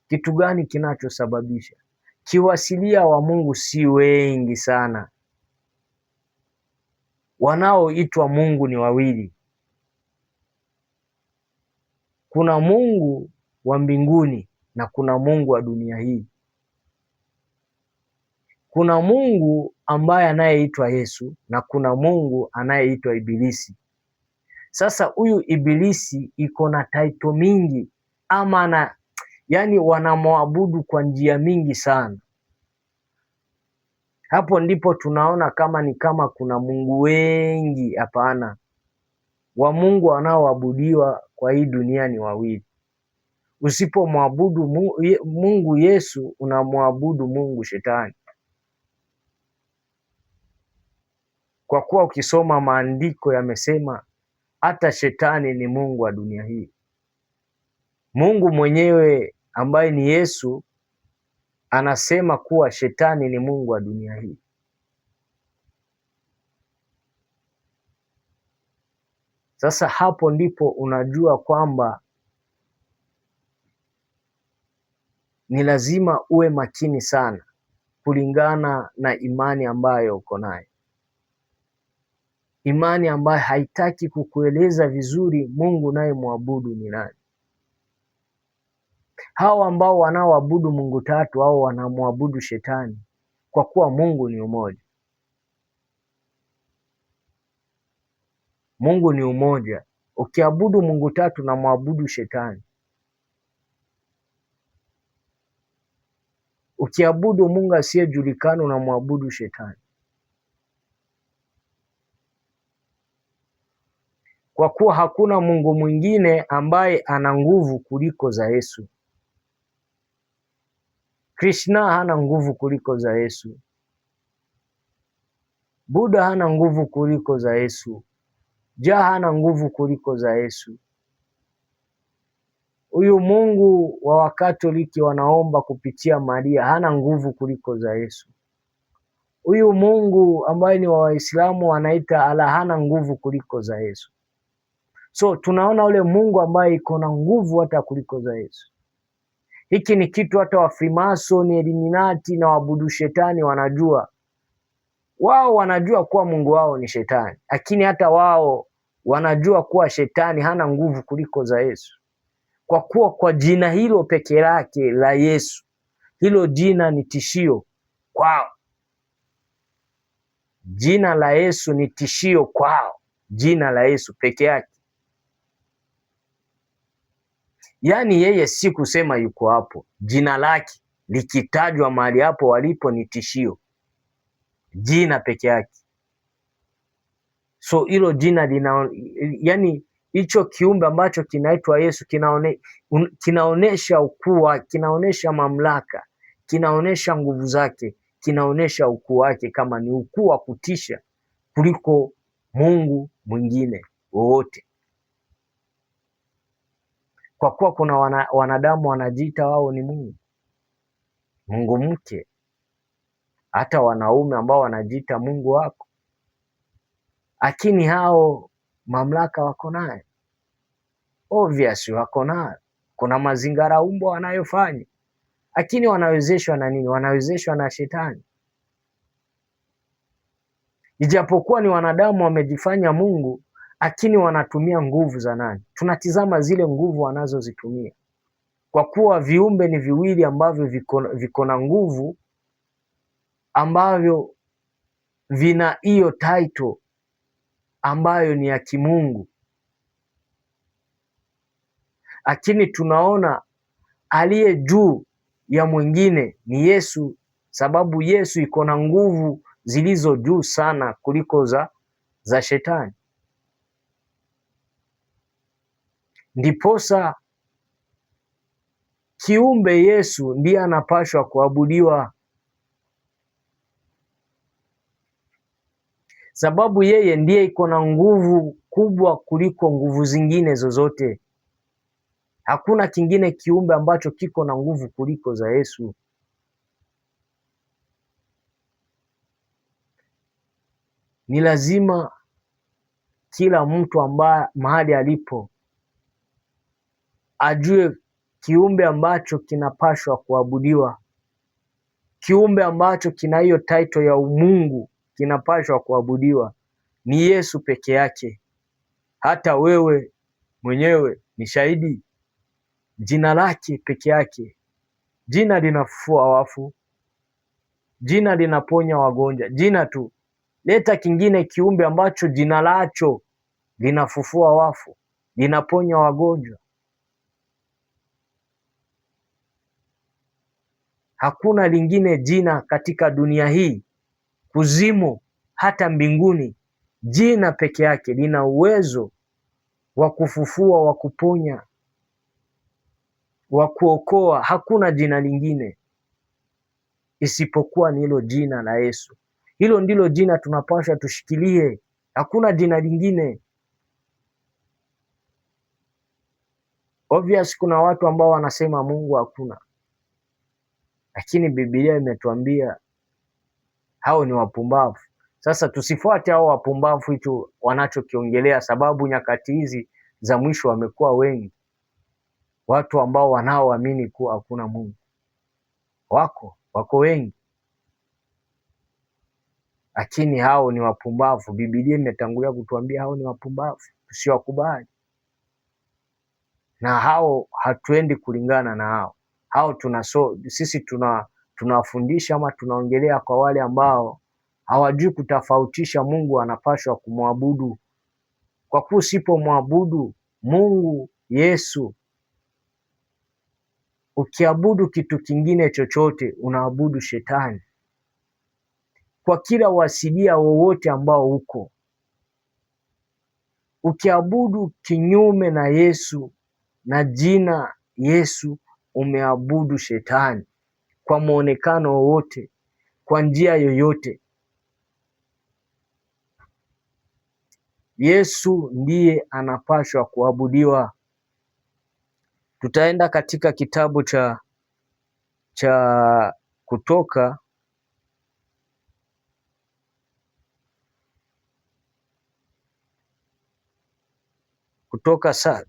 Kitu gani kinachosababisha? kiwasilia wa Mungu si wengi sana. Wanaoitwa Mungu ni wawili. Kuna Mungu wa mbinguni na kuna Mungu wa dunia hii. Kuna Mungu ambaye anayeitwa Yesu na kuna Mungu anayeitwa Ibilisi. Sasa huyu Ibilisi iko na title mingi ama yani wanamwabudu kwa njia mingi sana. Hapo ndipo tunaona kama kuna Mungu wengi. Hapana, wa Mungu wanaoabudiwa kwa hii dunia ni wawili. Usipomwabudu Mungu Yesu, unamwabudu Mungu Shetani. Kwa kuwa ukisoma maandiko yamesema hata Shetani ni mungu wa dunia hii. Mungu mwenyewe ambaye ni Yesu anasema kuwa Shetani ni mungu wa dunia hii. Sasa hapo ndipo unajua kwamba ni lazima uwe makini sana kulingana na imani ambayo uko nayo. Imani ambayo haitaki kukueleza vizuri Mungu unayemwabudu ni nani. Hao ambao wanaoabudu Mungu tatu au wanamwabudu Shetani, kwa kuwa Mungu ni umoja. Mungu ni umoja. Ukiabudu Mungu tatu na mwabudu Shetani. Ukiabudu Mungu asiyejulikana na mwabudu Shetani. Kwa kuwa hakuna Mungu mwingine ambaye ana nguvu kuliko za Yesu. Krishna hana nguvu kuliko za Yesu. Buddha hana nguvu kuliko za Yesu. Jah hana nguvu kuliko za Yesu. Huyu Mungu wa Wakatoliki wanaomba kupitia Maria hana nguvu kuliko za Yesu. Huyu Mungu ambaye ni wa Waislamu wanaita Allah hana nguvu kuliko za Yesu. So tunaona ule Mungu ambaye iko na nguvu hata kuliko za Yesu. Hiki ni kitu hata wa Freemason, Illuminati na waabudu Shetani wanajua. Wao wanajua kuwa Mungu wao ni Shetani, lakini hata wao wanajua kuwa Shetani hana nguvu kuliko za Yesu. Kwa kuwa kwa jina hilo peke lake la Yesu, hilo jina ni tishio kwao. Jina la Yesu ni tishio kwao. Jina la Yesu peke yake. Yaani yeye si kusema yuko hapo. Jina lake likitajwa mahali hapo walipo ni tishio. Jina peke yake. So hilo jina yani hicho kiumbe ambacho kinaitwa Yesu kinaonesha ukuu wake, kinaonesha mamlaka, kinaonesha nguvu zake, kinaonesha ukuu wake kama ni ukuu wa kutisha kuliko Mungu mwingine wowote. Kwa kuwa kuna wanadamu wanajiita wao ni Mungu. Mungu mke. Hata wanaume ambao wanajiita Mungu wako. Lakini hao mamlaka wako nayo. Obvious wako nayo. Kuna mazingara umbo wanayofanya. Lakini wanawezeshwa na nini? Wanawezeshwa na Shetani. Ijapokuwa ni wanadamu wamejifanya Mungu, lakini wanatumia nguvu za nani? Tunatizama zile nguvu wanazozitumia. Kwa kuwa viumbe ni viwili ambavyo viko na nguvu ambavyo vina hiyo title ambayo ni ya kimungu. Lakini tunaona aliye juu ya mwingine ni Yesu, sababu Yesu iko na nguvu zilizo juu sana kuliko za Shetani. Ndiposa kiumbe Yesu ndiye anapashwa kuabudiwa, sababu yeye ndiye iko na nguvu kubwa kuliko nguvu zingine zozote. Hakuna kingine kiumbe ambacho kiko na nguvu kuliko za Yesu. Ni lazima kila mtu ambaye mahali alipo ajue kiumbe ambacho kinapashwa kuabudiwa kiumbe ambacho kina hiyo title ya umungu kinapaswa kuabudiwa ni Yesu peke yake. Hata wewe mwenyewe ni shahidi, jina lake peke yake. Jina linafufua wafu, jina linaponya wagonjwa, jina tu. Leta kingine kiumbe ambacho jina lacho linafufua wafu, linaponya wagonjwa. Hakuna lingine jina katika dunia hii, kuzimu, hata mbinguni. Jina peke yake lina uwezo wa kufufua, wa kuponya, wa kuokoa. Hakuna jina lingine isipokuwa ni hilo jina la Yesu. Hilo ndilo jina tunapaswa tushikilie. Hakuna jina lingine. Obvious, kuna watu ambao wanasema Mungu hakuna, lakini Biblia imetuambia hao ni wapumbavu. Sasa tusifuate hao wapumbavu hicho wanachokiongelea, sababu nyakati hizi za mwisho wamekuwa wengi watu ambao wanaoamini kuwa hakuna Mungu. Wako wengi, lakini hao ni wapumbavu. Biblia imetangulia kutuambia hao ni wapumbavu, tusiwakubali. Na hao hatuendi kulingana na hao sisi tunafundisha ama tunaongelea kwa wale ambao hawajui kutofautisha Mungu anapaswa kumwabudu. Kwa kuwa usipomwabudu Mungu Yesu, ukiabudu kitu kingine chochote, unaabudu shetani. Kwa kila uasilia wowote ambao uko, ukiabudu kinyume na Yesu na jina Yesu, umeabudu shetani kwa muonekano wowote, kwa njia yoyote. Yesu ndiye anapaswa kuabudiwa. Tutaenda katika kitabu cha Kutoka,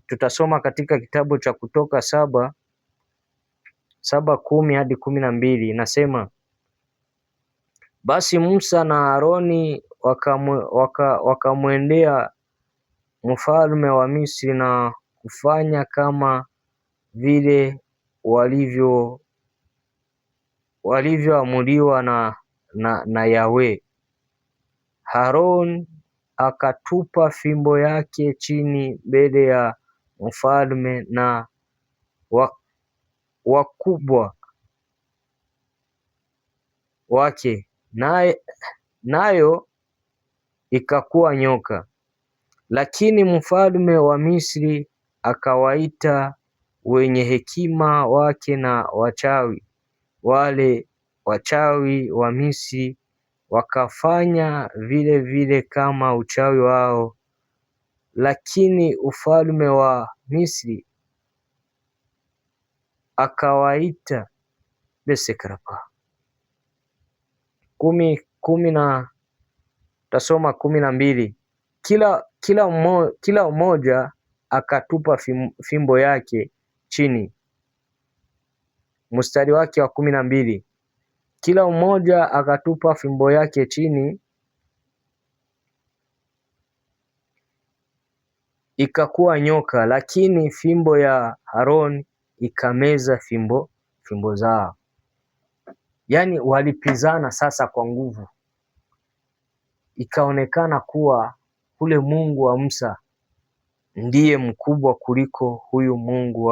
tutasoma katika kitabu cha Kutoka 7:10 hadi 12. Inasema, basi Musa na Aroni wakamwendea mfalme wa Misri na kufanya kama vile walivyoamriwa na Yahwe. Aaron akatupa fimbo yake chini mbele ya mfalme na wakubwa wake, nayo ikakuwa nyoka. Lakini mfalme wa Misri akawaita wenye hekima wake na wachawi. Wale wachawi wa Misri wakafanya vile vile kama uchawi wao, lakini ufalme wa Misri akawaita besekarapa. Tasoma 12. Kila mmoja akatupa fimbo yake chini. Mstari wake wa 12. Kila mmoja akatupa fimbo yake chini, ikakuwa nyoka, lakini fimbo ya Aaron ikameza fimbo zao. Yaani walipizana sasa kwa nguvu. Ikaonekana kuwa ule Mungu wa Musa ndiye mkubwa kuliko huyu Mungu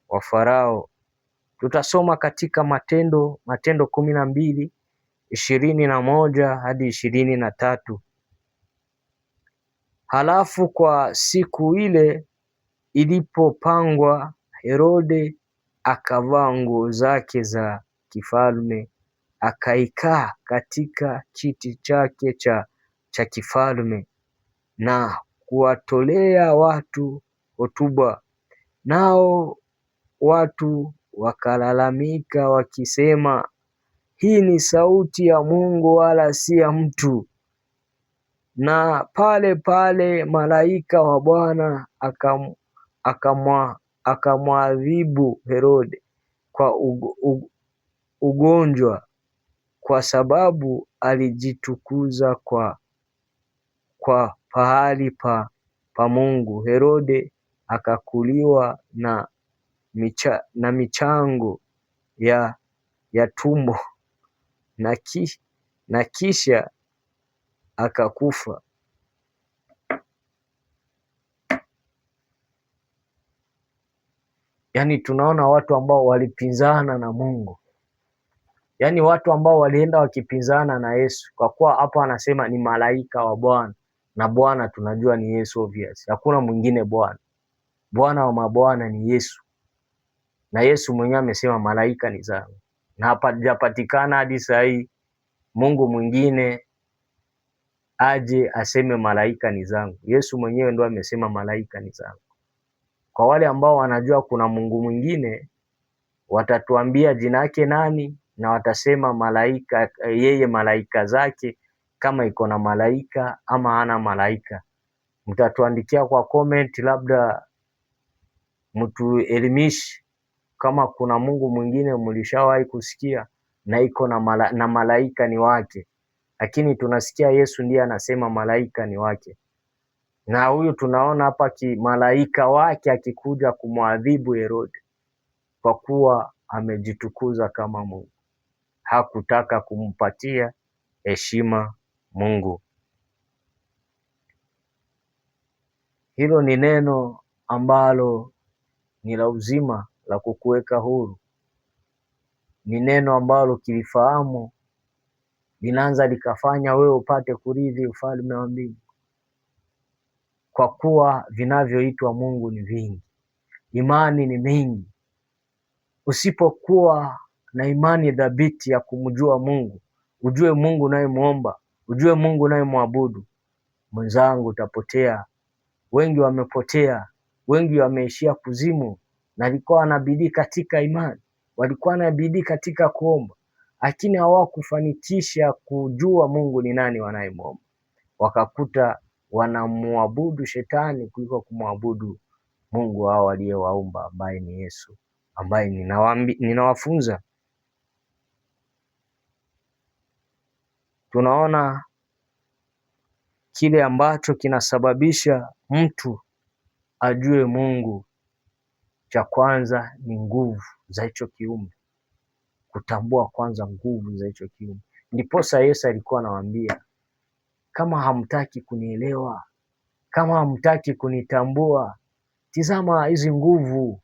wa Farao. Tutasoma katika Matendo 12:21 hadi 23. Halafu kwa siku ile ilipopangwa, Herode akavaa nguo zake za kifalme, akaikaa katika kiti chake cha kifalme na kuwatolea watu hotuba. Nao watu wakalalamika wakisema, hii ni sauti ya Mungu wala si ya mtu. Na pale pale malaika wa Bwana akamwadhibu Herode kwa ugonjwa kwa sababu alijitukuza kwa pahali pa Mungu. Herode akakuliwa na michango ya tumbo na kisha akakufa. Yaani tunaona watu ambao walipinzana na Mungu, yaani watu ambao walienda wakipinzana na Yesu, kwa kuwa hapa anasema ni malaika wa Bwana, na Bwana tunajua ni Yesu obvious. Hakuna mwingine Bwana. Bwana wa mabwana ni Yesu, na Yesu mwenyewe amesema malaika ni zangu, na hapajapatikana hadi saa hii Mungu mwingine aje aseme malaika ni zangu. Yesu mwenyewe ndo amesema malaika ni zangu. Kwa wale ambao wanajua kuna Mungu mwingine, watatuambia jina yake nani, na watasema malaika, yeye malaika zake, kama iko na malaika ama hana malaika. Mtatuandikia kwa comment, labda mtuelimishe kama kuna Mungu mwingine mlishawahi kusikia na iko na malaika ni wake. Lakini tunasikia Yesu ndiye anasema malaika ni wake, na huyu tunaona hapa malaika wake akikuja kumwadhibu Herode, kwa kuwa amejitukuza kama Mungu. Hakutaka kumpatia heshima Mungu. Hilo ni neno ambalo ni la uzima, la kukuweka huru. Ni neno ambalo kilifahamu linaanza likafanya wewe upate kurithi ufalme wa mbingu, kwa kuwa vinavyoitwa Mungu ni vingi, imani ni mingi. Usipokuwa na imani dhabiti ya kumjua Mungu, ujue Mungu unayemwomba, ujue Mungu unayemwabudu, mwenzangu, utapotea. Wengi wamepotea, wengi wameishia kuzimu, na walikuwa na bidii katika imani, walikuwa na bidii katika kuomba, lakini hawakufanikisha kujua Mungu ni nani wanayemwomba. Wakakuta wanamwabudu shetani kuliko kumwabudu Mungu hao aliyewaumba, ambaye ni Yesu, ambaye ninawafunza. Tunaona kile ambacho kinasababisha mtu ajue Mungu. Cha kwanza ni nguvu za hicho kiumbe, kutambua kwanza nguvu za hicho kiumbe. Ndiposa Yesu alikuwa anawaambia, kama hamtaki kunielewa, kama hamtaki kunitambua, tizama hizi nguvu,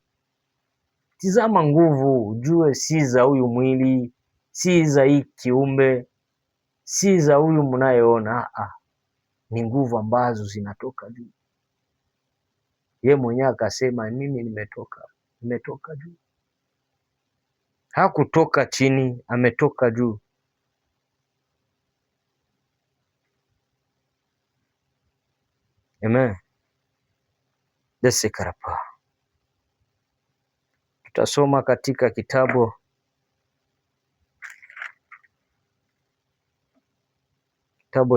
tizama nguvu, ujue si za huyu mwili, si za hii kiumbe, si za huyu mnayeona. Ni nguvu ambazo zinatoka juu. Yeye mwenyewe akasema, mimi nimetoka juu. Hakutoka chini, ametoka juu. Amen. Desekarapa. Tutasoma katika kitabu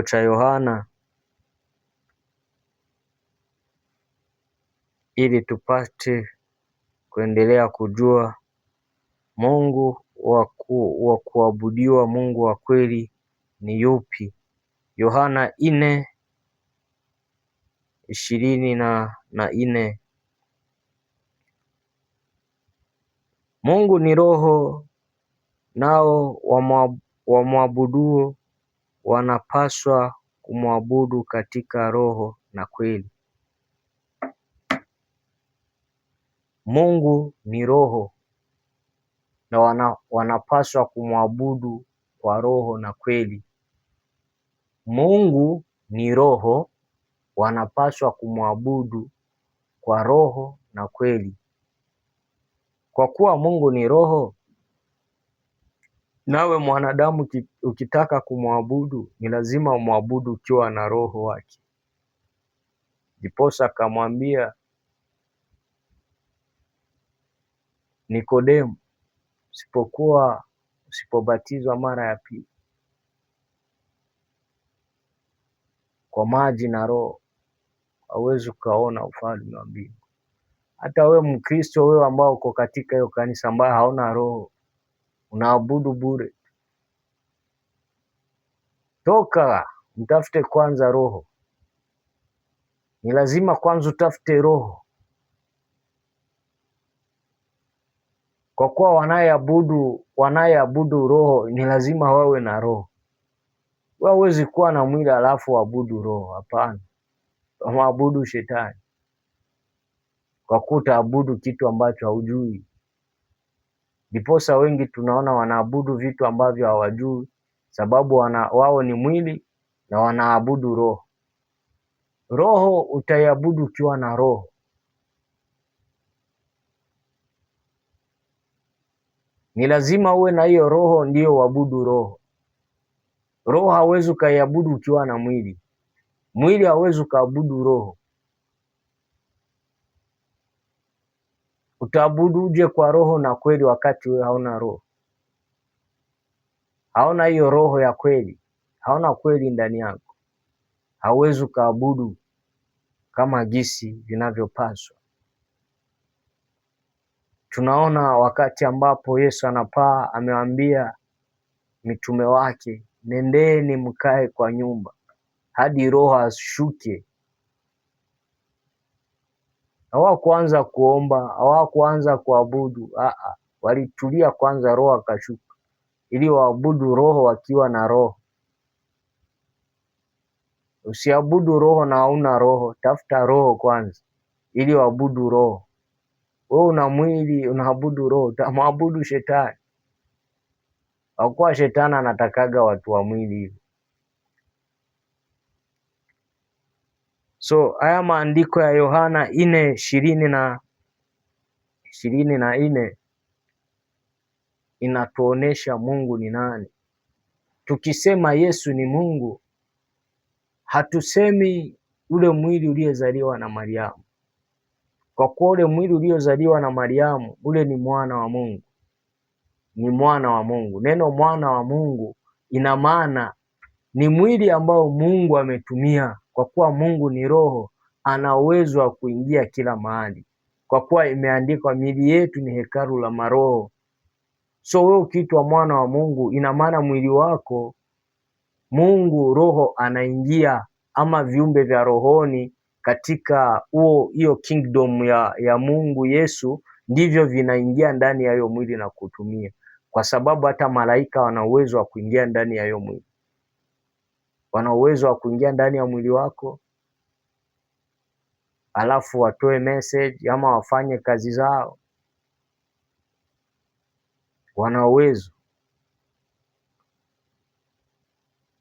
cha Yohana ili tupate kuendelea kujua Mungu wa kuabudiwa, Mungu wa kweli ni yupi. Yohana 4:24. Mungu ni roho, nao wamwabuduo wanapaswa kumwabudu katika roho na kweli. Mungu ni roho, na wanapaswa kumwabudu kwa roho na kweli. Mungu ni roho, wanapaswa kumwabudu kwa roho na kweli. Kwa kuwa Mungu ni roho, nawe mwanadamu ukitaka kumwabudu, ni lazima umwabudu ukiwa na roho wake. Ndiposa akamwambia Nikodemu, usipobatizwa mara ya pili kwa maji na roho, hauwezi ukaona ufalme wa mbingu. Hata wewe Mkristo, wewe ambao uko katika hiyo kanisa ambayo hauna roho, unaabudu bure. Toka mtafute kwanza roho. Ni lazima kwanza utafute roho, kwa kuwa wanayeabudu roho ni lazima wawe na roho. Wewe huwezi kuwa na mwili alafu waabudu roho, hapana. Waabudu shetani, kwa kuwa utaabudu kitu ambacho haujui. Ndiposa wengi tunaona wanaabudu vitu ambavyo hawajui, sababu wao ni mwili na wanaabudu roho. Roho utaiabudu ukiwa na roho. Ni lazima uwe na hiyo roho ndio uabudu roho. Roho hauwezi ukaiabudu ukiwa na mwili. Mwili hauwezi ukaabudu roho. Utaabuduje kwa roho na kweli wakati wewe hauna roho? Hauna hiyo roho ya kweli, hauna kweli ndani yako, hauwezi ukaabudu kama jinsi vinavyopaswa. Tunaona wakati ambapo Yesu anapaa, amewaambia mitume wake, nendeni mkae kwa nyumba hadi roho ashuke. Hawakuanza kuomba, hawakuanza kuabudu, walitulia kwanza roho akashuka, ili waabudu roho wakiwa na roho. Usiabudu roho na hauna roho, tafuta roho kwanza ili waabudu roho. Wewe una mwili unaabudu roho, utamwabudu shetani. Kwa kuwa shetani anatakaga watu wa mwili hivi. So haya maandiko ya Yohana 4:20-24 inatuonesha Mungu ni nani. Tukisema Yesu ni Mungu, hatusemi ule mwili uliozaliwa na Mariamu, kwa kuwa ule mwili uliozaliwa na Mariamu ule ni mwana wa Mungu, ni mwana wa Mungu. Neno mwana wa Mungu ina maana ni mwili ambao Mungu ametumia, kwa kuwa Mungu ni roho, ana uwezo wa kuingia kila mahali, kwa kuwa imeandikwa miili yetu ni hekalu la maroho. So wewe ukiitwa mwana wa Mungu, ina maana mwili wako Mungu roho anaingia, ama viumbe vya rohoni katika hiyo kingdom ya Mungu Yesu, ndivyo vinaingia ndani ya hiyo mwili na kutumia, kwa sababu hata malaika wana uwezo wa kuingia ndani ya hiyo mwili. Wana uwezo wa kuingia ndani ya mwili wako alafu watoe message ama wafanye kazi zao. Wana uwezo.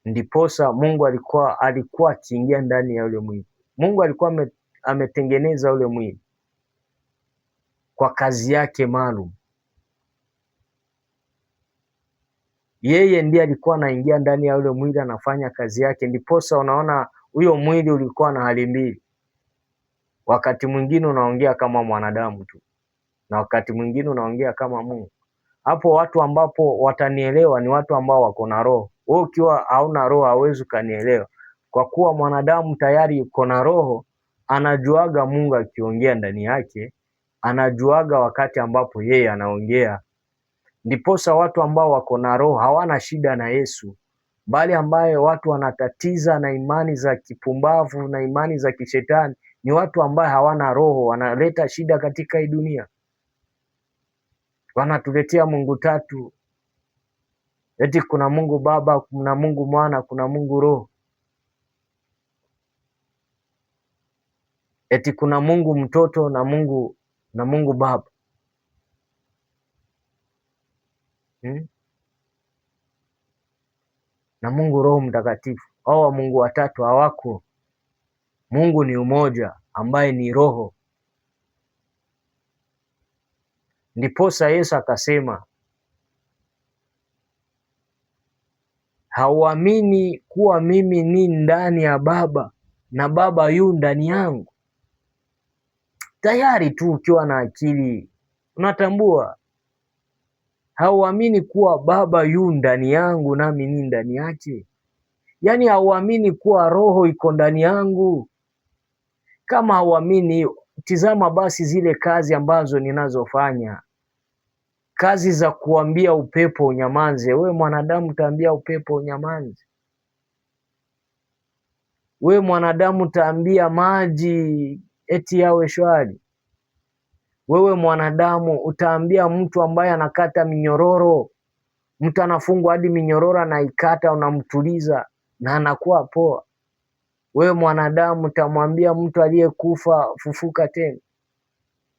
Ndiposa Mungu alikuwa akiingia ndani ya ule mwili. Mungu alikuwa ametengeneza ule mwili kwa kazi yake maalum. Yeye ndiye alikuwa anaingia ndani ya ule mwili, anafanya kazi yake. Ndiposa unaona huyo mwili ulikuwa na hali mbili. Wakati mwingine unaongea kama mwanadamu tu, na wakati mwingine unaongea kama Mungu. Hapo watu ambapo watanielewa ni watu ambao wako na roho. Wewe ukiwa hauna roho hauwezi ukanielewa, kwa kuwa mwanadamu tayari yuko na roho, anajuaga Mungu akiongea ndani yake, anajuaga wakati ambapo yeye anaongea. Ndiposa watu ambao wako na roho hawana shida na Yesu, bali ambaye watu wanatatiza na imani za kipumbavu na imani za kishetani ni watu ambao hawana roho, wanaleta shida katika hii dunia. Wanatuletea Mungu tatu, eti kuna Mungu Baba, kuna Mungu Mwana, kuna Mungu Roho. Eti kuna Mungu mtoto na Mungu Baba. Na Mungu Roho Mtakatifu. Hao Mungu watatu hawako. Mungu ni umoja ambaye ni roho. Ndiposa Yesu akasema, hauamini kuwa mimi ni ndani ya Baba na Baba yu ndani yangu? Tayari tu ukiwa na akili unatambua. Hauamini kuwa Baba yu ndani yangu nami ni ndani yake? Yaani hauamini kuwa roho iko ndani yangu? Kama hauamini, tizama basi zile kazi ambazo ninazofanya. Kazi za kuambia upepo unyamaze. Wewe mwanadamu utaambia upepo unyamaze? Wewe mwanadamu utaambia maji eti yawe shwari? Wewe mwanadamu utaambia mtu ambaye anakata minyororo, mtu anafungwa hadi minyororo anaikata, unamtuliza na anakuwa poa? Wewe mwanadamu utamwambia mtu aliyekufa fufuka tena?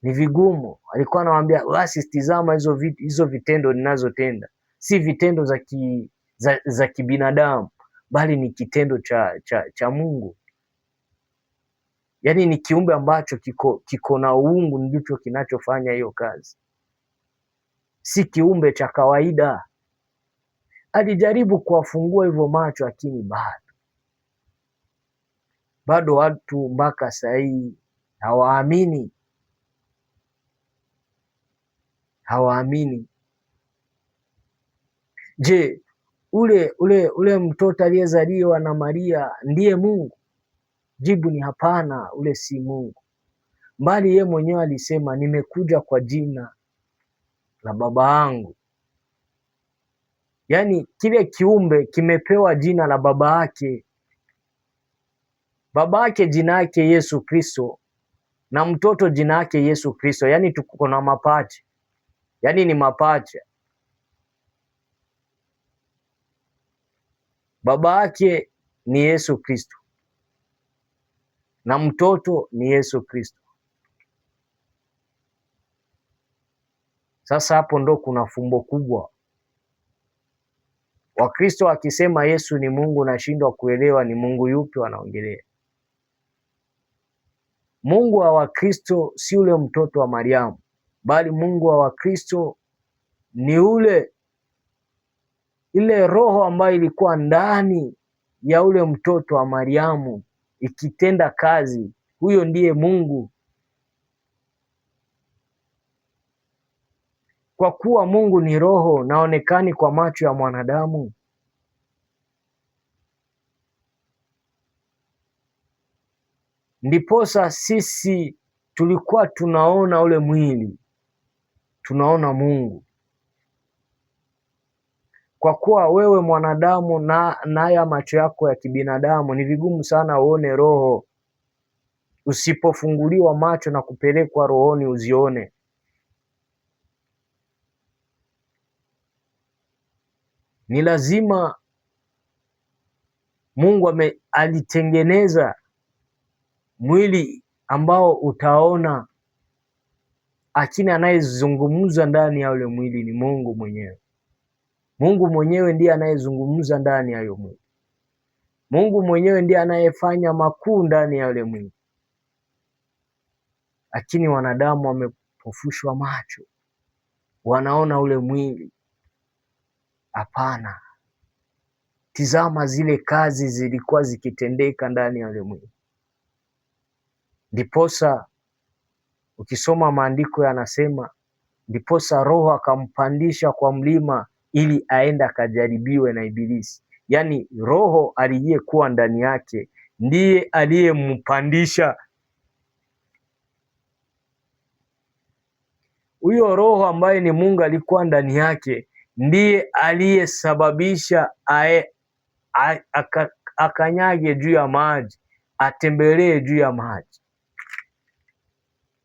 Ni vigumu. Alikuwa anawaambia basi tizama hizo vitendo ninazotenda si vitendo za kibinadamu, bali ni kitendo cha Mungu. Yaani ni kiumbe ambacho kiko na uungu, ndicho kinachofanya hiyo kazi, si kiumbe cha kawaida. Alijaribu kuwafungua hivyo macho, lakini bado watu mpaka saa hii hawaamini. Je, ule mtoto aliyezaliwa na Maria ndiye Mungu? Jibu ni hapana, ule si Mungu, bali yeye mwenyewe alisema nimekuja kwa jina la Baba yangu. Yaani kile kiumbe kimepewa jina la baba yake. Baba yake jina yake Yesu Kristo na mtoto jina yake Yesu Kristo. Yaani tuko na mapacha, yaani ni mapacha. Baba yake ni Yesu Kristo na mtoto ni Yesu Kristo. Sasa hapo ndo kuna fumbo kubwa. Wakristo wakisema Yesu ni Mungu, nashindwa kuelewa ni Mungu yupi wanaongelea. Mungu wa Wakristo si ule mtoto wa Mariamu, bali Mungu wa Wakristo ni ile roho ambayo ilikuwa ndani ya ule mtoto wa Mariamu ikitenda kazi. Huyo ndiye Mungu. Kwa kuwa Mungu ni roho na haonekani kwa macho ya mwanadamu, ndiposa sisi tulikuwa tunaona ule mwili, tunaona Mungu. Kwa kuwa wewe mwanadamu na haya macho yako ya kibinadamu, ni vigumu sana uone roho usipofunguliwa macho na kupelekwa rohoni uzione. Ni lazima Mungu alitengeneza mwili ambao utaona, lakini anayezungumza ndani ya ule mwili ni Mungu mwenyewe. Mungu mwenyewe ndiye anayezungumza ndani ya hiyo mwili. Mungu mwenyewe ndiye anayefanya makuu ndani ya ule mwili, lakini wanadamu wamepofushwa macho, wanaona ule mwili. Hapana, tizama zile kazi zilikuwa zikitendeka ndani ya ule mwili. Ndiposa ukisoma maandiko yanasema, ndiposa Roho akampandisha kwa mlima ili aende akajaribiwe na Ibilisi. Yaani Roho aliyekuwa ndani yake ndiye aliyempandisha. Huyo Roho ambaye ni Mungu alikuwa ndani yake ndiye aliyesababisha akanyage juu ya maji, atembelee juu ya maji.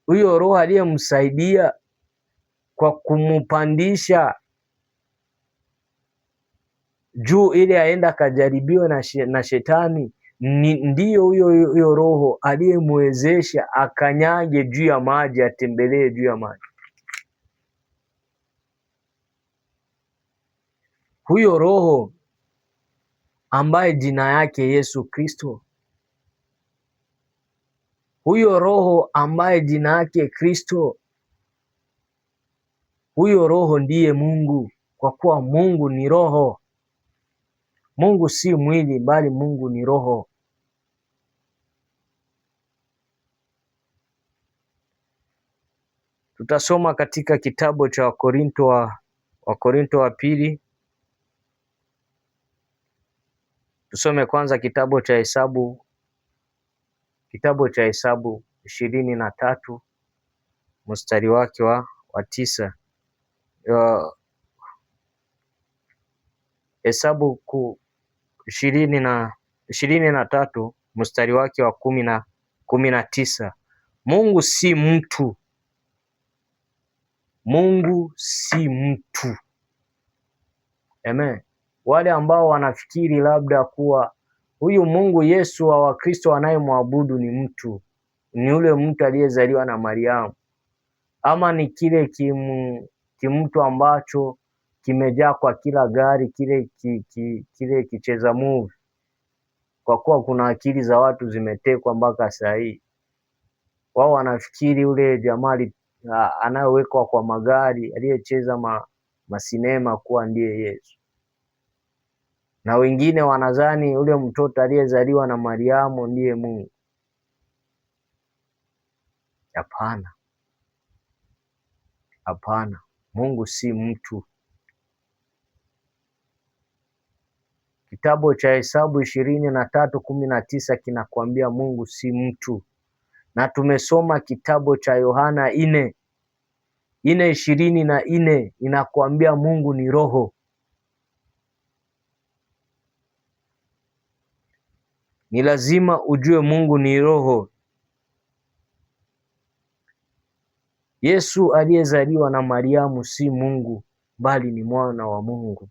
Huyo Roho aliyemsaidia kwa kumpandisha juu ili aenda akajaribiwe na shetani, ndiyo huyo Roho aliyemwezesha akanyage juu ya maji, atembelee juu ya maji. Huyo Roho ambaye jina yake Yesu Kristo, huyo Roho ambaye jina yake Kristo, huyo Roho ndiye Mungu, kwa kuwa Mungu ni roho. Mungu si mwili, bali Mungu ni roho. Tutasoma katika kitabu cha Wakorinto wa pili. Tusome kwanza kitabu cha Hesabu 23 mstari wake wa 9. Hesabu 23 mstari wake wa 19. Mungu si mtu. Mungu si mtu. Amen. Wale ambao wanafikiri labda kuwa huyu Mungu Yesu wa Wakristo anayemwabudu ni mtu, ni yule mtu aliyezaliwa na Mariamu, ama ni kile kimtu ambacho kimejaa kwa kila gari, kile kicheza movie, kwa kuwa kuna akili za watu zimetekwa mpaka saa hii. Wao wanafikiri yule jamaa anayewekwa kwa magari aliyecheza masinema kuwa ndiye Yesu, na wengine wanadhani yule mtoto aliyezaliwa na Mariamu ndiye Mungu. Hapana, hapana, Mungu si mtu. Kitabu cha Hesabu 23:19 kinakwambia Mungu si mtu, na tumesoma kitabu cha Yohana 4:24 inakwambia Mungu ni roho. Ni lazima ujue Mungu ni roho. Yesu aliyezaliwa na Mariamu si Mungu, bali ni mwana wa Mungu.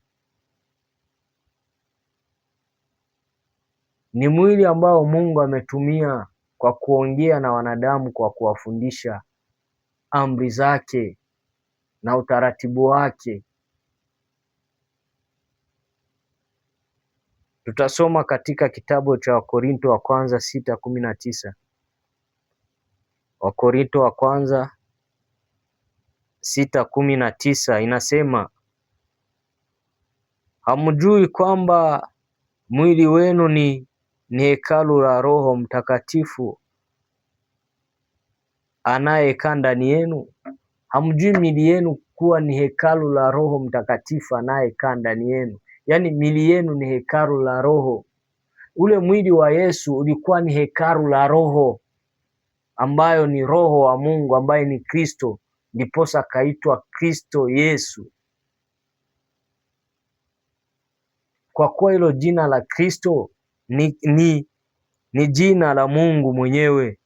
Ni mwili ambao Mungu ametumia kwa kuongea na wanadamu, kwa kuwafundisha amri zake na utaratibu wake. Tutasoma katika kitabu cha Wakorintho wa kwanza 6:19. Wakorintho wa kwanza 6:19 inasema, hamjui kwamba mwili wenu ni hekalu la Roho Mtakatifu anayekaa ndani yenu? Hamjui mili yenu kuwa ni hekalu la Roho Mtakatifu anayekaa ndani yenu? Yaani mili yenu ni hekalu la Roho. Ule mwili wa Yesu ulikuwa ni hekalu la Roho, ambayo ni Roho wa Mungu ambaye ni Kristo, ndiposa akaitwa Kristo Yesu. Kwa kuwa hilo jina la Kristo ni jina la Mungu mwenyewe.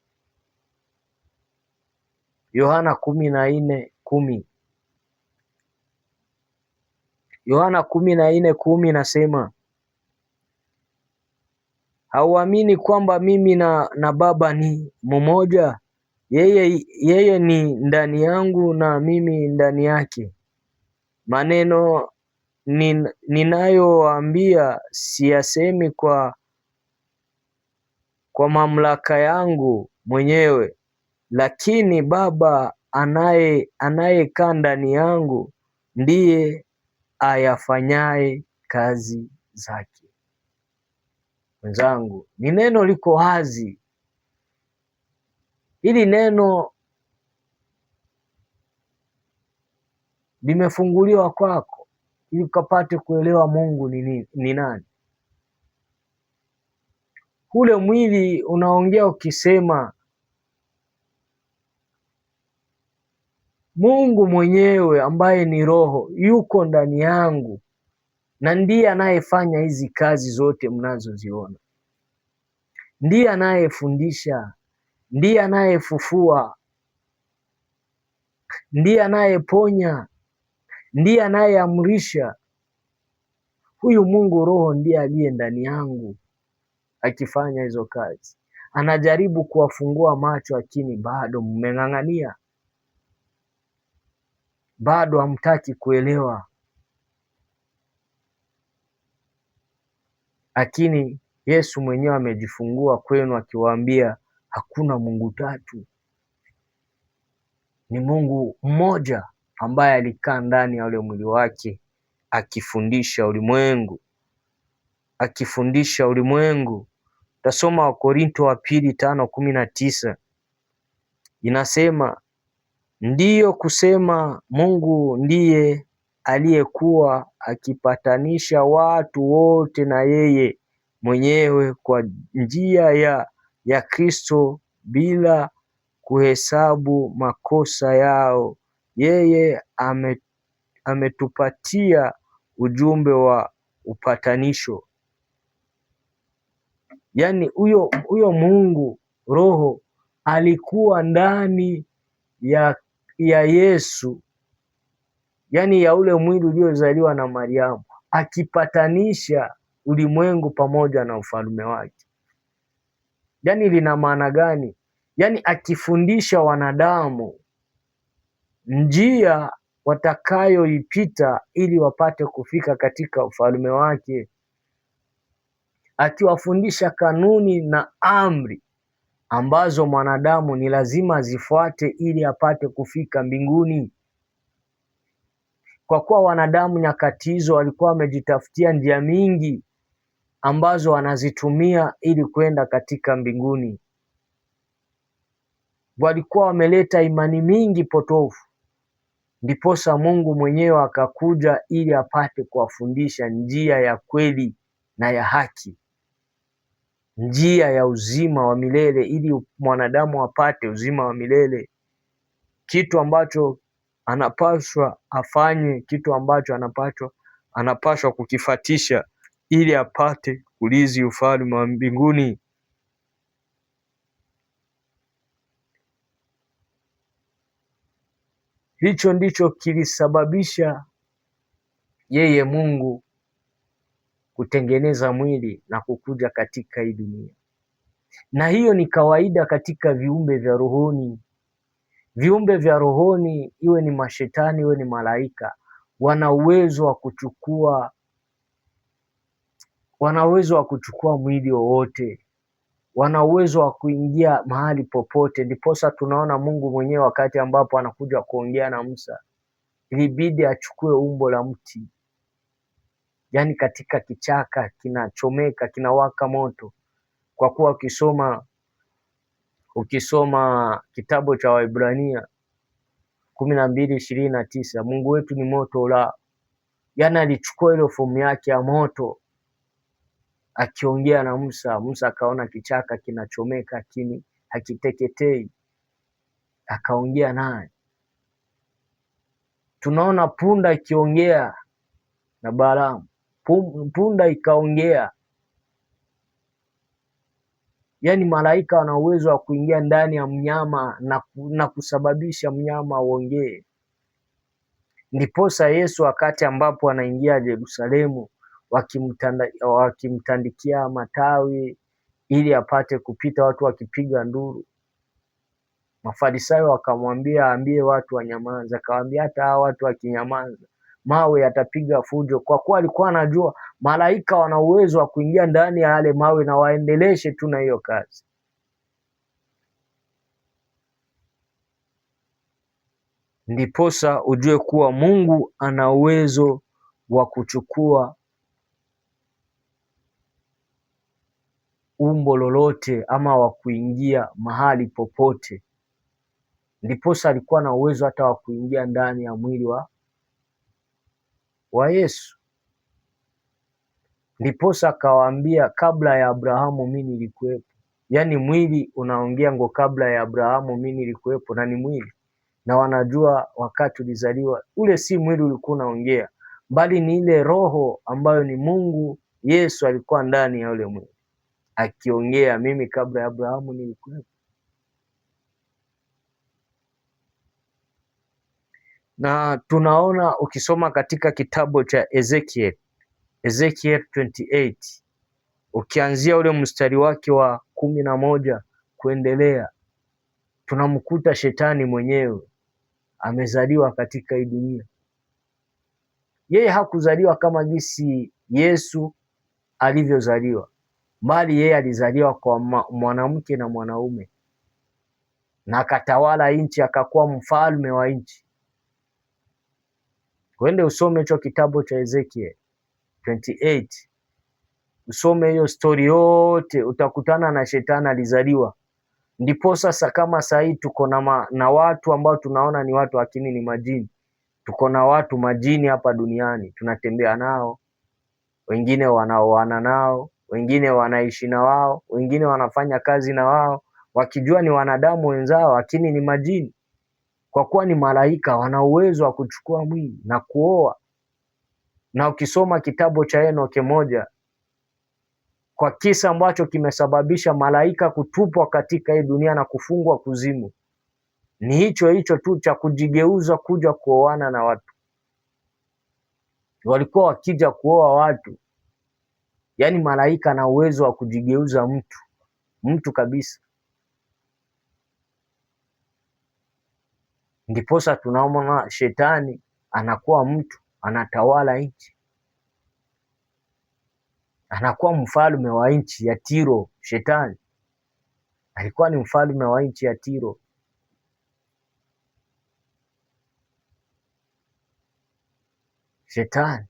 Yohana 14:10. Yohana 14:10 inasema, hauamini kwamba mimi na Baba ni mmoja? Yeye ni ndani yangu na mimi ndani yake. Maneno ninayowaambia siyasemi kwa mamlaka yangu mwenyewe, lakini Baba anayekaa ndani yangu ndiye ayafanyaye kazi zake. Wenzangu, ni neno liko wazi. Hili neno limefunguliwa kwako ili ukapate kuelewa Mungu ni nani. Ule mwili unaongea ukisema Mungu mwenyewe ambaye ni roho yuko ndani yangu, na ndiye anayefanya hizi kazi zote mnazoziona. Ndiye anayefundisha, ndiye anayefufua, ndiye anayeponya, ndiye anayeamrisha. Huyu Mungu roho ndiye aliye ndani yangu akifanya hizo kazi. Anajaribu kuwafungua macho, lakini bado mmeng'ang'ania, bado hamtaki kuelewa. Lakini Yesu mwenyewe amejifungua kwenu akiwaambia hakuna Mungu tatu. Ni Mungu mmoja ambaye alikaa ndani ya ule mwili wake akifundisha ulimwengu. Tasoma Wakorintho wa pili 5:19 inasema, ndiyo kusema Mungu ndiye aliyekuwa akipatanisha watu wote na yeye mwenyewe kwa njia ya Kristo, bila kuhesabu makosa yao. Yeye ametupatia ujumbe wa upatanisho. Yaani huyo Mungu Roho alikuwa ndani ya Yesu, yaani ya ule mwili uliozaliwa na Mariamu, akipatanisha ulimwengu pamoja na ufalme wake. Yaani lina maana gani? Yaani akifundisha wanadamu njia watakayoipita ili wapate kufika katika ufalme wake, akiwafundisha kanuni na amri ambazo mwanadamu ni lazima zifuate ili apate kufika mbinguni. Kwa kuwa wanadamu nyakati hizo walikuwa wamejitafutia njia mingi ambazo wanazitumia ili kwenda katika mbinguni. Walikuwa wameleta imani mingi potofu, ndiposa Mungu mwenyewe akakuja ili apate kuwafundisha njia ya kweli na ya haki, njia ya uzima wa milele, ili mwanadamu apate uzima wa milele, kitu ambacho anapaswa afanye, kitu ambacho anapaswa kukifatisha ili apate kurithi ufalme wa mbinguni. Hicho ndicho kilisababisha yeye Mungu kutengeneza mwili na kukuja katika hii dunia. Na hiyo ni kawaida katika viumbe vya rohoni. Viumbe vya rohoni, iwe ni mashetani, iwe ni malaika, wana uwezo wa kuchukua mwili wowote, wana uwezo wa kuingia mahali popote. Ndiposa tunaona Mungu mwenyewe wakati ambapo anakuja kuongea na Musa, ilibidi achukue umbo la mti, yaani katika kichaka kinachomeka, kinawaka moto. Kwa kuwa ukisoma kitabu cha Waebrania 12:29, Mungu wetu ni moto ulao. Yaani alichukua ile fomu yake ya moto akiongea na Musa. Musa akaona kichaka kinachomeka lakini hakiteketei, akaongea naye. Tunaona punda ikiongea na Balaamu, punda ikaongea. Yaani malaika wana uwezo wa kuingia ndani ya mnyama na kusababisha mnyama aongee. Ndiposa Yesu wakati ambapo anaingia Yerusalemu, wakimtandikia matawi ili apate kupita, watu wakipiga nduru, Mafarisayo wakamwambia aambie watu wanyamaze. Akawaambia hata hao watu wakinyamaza, mawe yatapiga fujo. Kwa kuwa alikuwa anajua malaika wana uwezo wa kuingia ndani ya yale mawe na waendeleshe tu na hiyo kazi. Ndiposa ujue kuwa Mungu ana uwezo wa kuchukua umbo lolote ama wa kuingia mahali popote. Ndiposa alikuwa na uwezo hata wa kuingia ndani ya mwili wa Yesu. Ndiposa akawaambia kabla ya Abrahamu mimi nilikuwepo. Yaani mwili unaongea ngo kabla ya Abrahamu mimi nilikuwepo, na ni mwili. Na wanajua wakati ulizaliwa, ule si mwili ulikuwa unaongea, bali ni ile roho ambayo ni Mungu Yesu alikuwa ndani ya ule mwili akiongea, mimi kabla ya Abrahamu nilikuwepo. Na tunaona ukisoma katika kitabu cha Ezekiel 28 ukianzia ule mstari wake wa 11 kuendelea, tunamkuta shetani mwenyewe amezaliwa katika hii dunia. Yeye hakuzaliwa kama jinsi Yesu alivyozaliwa, bali yeye alizaliwa kwa mwanamke na mwanaume, na akatawala nchi, akakuwa mfalme wa nchi. Uende usome hicho kitabu cha Ezekiel 28, usome hiyo story yote, utakutana na shetani alizaliwa. Ndipo sasa kama sahii tuko na watu ambao tunaona ni watu lakini ni majini. Tuko na watu majini hapa duniani, tunatembea nao, wengine wanaoana nao, wengine wanaishi na wao, wengine wanafanya kazi na wao, wakijua ni wanadamu wenzao lakini ni majini. Kwa kuwa ni malaika, wana uwezo wa kuchukua mwili na kuoa. Na ukisoma kitabu cha Enoke 1 kwa kisa ambacho kimesababisha malaika kutupwa katika hii dunia na kufungwa kuzimu. Ni hicho hicho tu cha kujigeuza kuja kuoana na watu. Walikuwa wakija kuoa watu, yaani malaika ana uwezo wa kujigeuza mtu kabisa. Ndiposa tunaona shetani anakuwa mtu, anatawala nchi, anakuwa mfalme wa nchi ya Tiro. Shetani alikuwa ni mfalme wa nchi ya Tiro. Shetani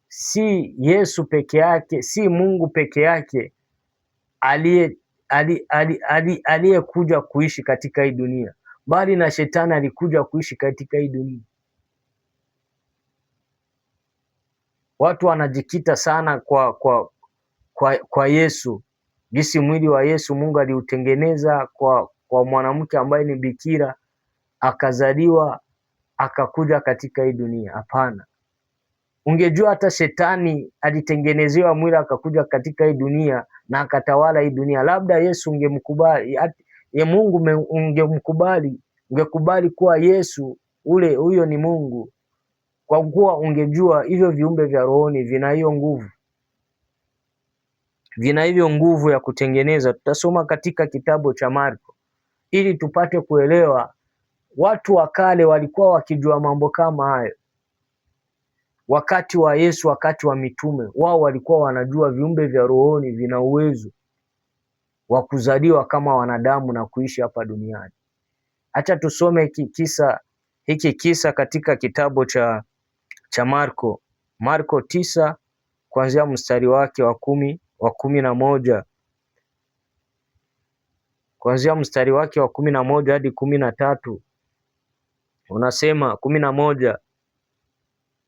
si Yesu peke yake, si Mungu peke yake aliyekuja kuishi katika hii dunia, bali na shetani alikuja kuishi katika hii dunia. Watu wanajikita sana kwa Yesu, jinsi mwili wa Yesu Mungu aliutengeneza kwa mwanamke ambaye ni bikira, akazaliwa akakuja katika hii dunia. Hapana. Ungejua hata shetani alitengenezewa mwili akakuja katika hii dunia na akatawala hii dunia, labda Yesu ungemkubali, Mungu ungemkubali, ungekubali kuwa Yesu huyo ni Mungu, kwa kuwa ungejua hivyo viumbe vya rohoni vina hiyo nguvu, vina hivyo nguvu ya kutengeneza. Tutasoma katika kitabu cha Marko ili tupate kuelewa. Watu wa kale walikuwa wakijua mambo kama hayo. Wakati wa Yesu, wakati wa mitume, wao walikuwa wanajua viumbe vya rohoni vina uwezo wa kuzaliwa kama wanadamu na kuishi hapa duniani. Acha tusome hiki kisa katika kitabu cha Marko 9 kuanzia mstari wake wa 11, kuanzia mstari wake wa 11 hadi 13. Unasema 11: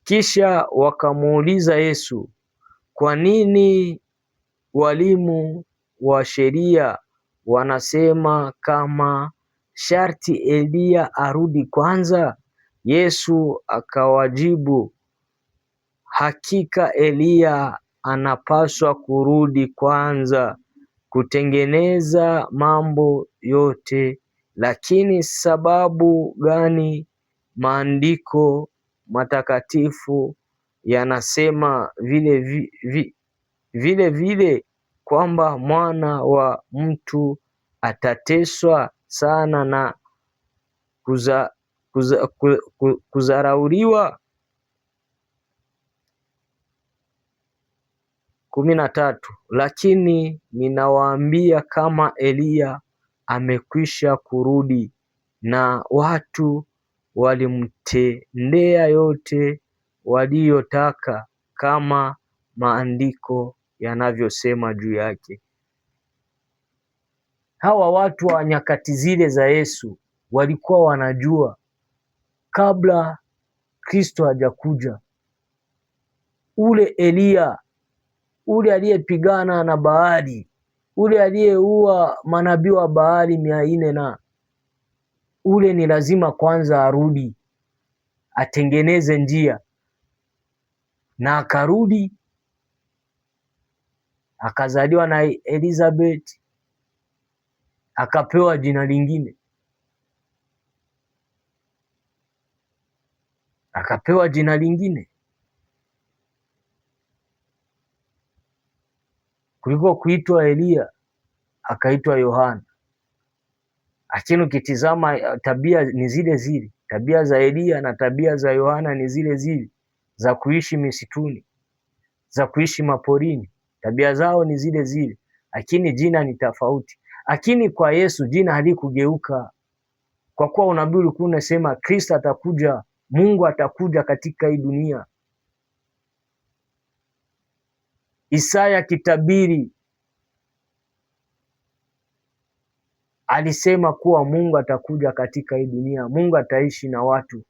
Kisha wakamuuliza Yesu, kwa nini walimu wa sheria wanasema kama sharti Eliya arudi kwanza? Yesu akawajibu, hakika Eliya anapaswa kurudi kwanza kutengeneza mambo yote. Lakini sababu gani maandiko matakatifu yanasema vile vile kwamba mwana wa mtu atateswa sana na kudharauliwa? 13. Lakini ninawaambia, kama Eliya amekwisha kurudi, na watu walimtendea yote waliyotaka, kama maandiko yanavyosema juu yake. Hawa watu wa nyakati zile za Yesu walikuwa wanajua kabla Kristo hajakuja, ule Eliya, ule aliyepigana na Baali, ule aliyeua manabii wa Baali 400 na ule ni lazima kwanza arudi atengeneze njia. Na akarudi akazaliwa na Elizabeth, akapewa jina lingine, kuliko kuitwa Eliya akaitwa Yohana. Lakini ukitizama tabia ni zile zile, tabia za Eliya na tabia za Yohana ni zile zile, za kuishi misituni, za kuishi maporini, tabia zao ni zile zile, lakini jina ni tofauti. Lakini kwa Yesu jina halikugeuka, kwa kuwa unabii ulikuwa unasema Kristo atakuja, Mungu atakuja katika hii dunia. Isaya kitabiri alisema kuwa Mungu atakuja katika hii dunia, Mungu ataishi na watu,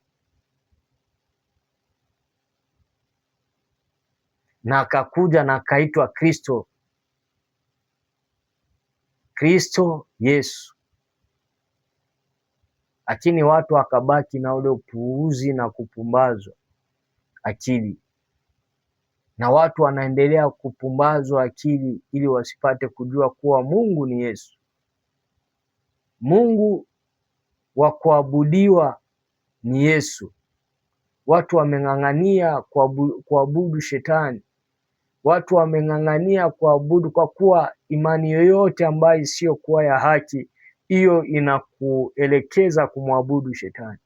na akakuja na akaitwa Kristo Yesu. Lakini watu wakabaki na ule upuuzi na kupumbazwa akili. na watu wanaendelea kupumbazwa akili ili wasipate kujua kuwa Mungu ni Yesu. Mungu wa kuabudiwa ni Yesu. Watu wameng'ang'ania kuabudu shetani. Watu wameng'ang'ania kuabudu, kwa kuwa imani yoyote ambayo isiyokuwa ya haki, hiyo inakuelekeza kumwabudu shetani.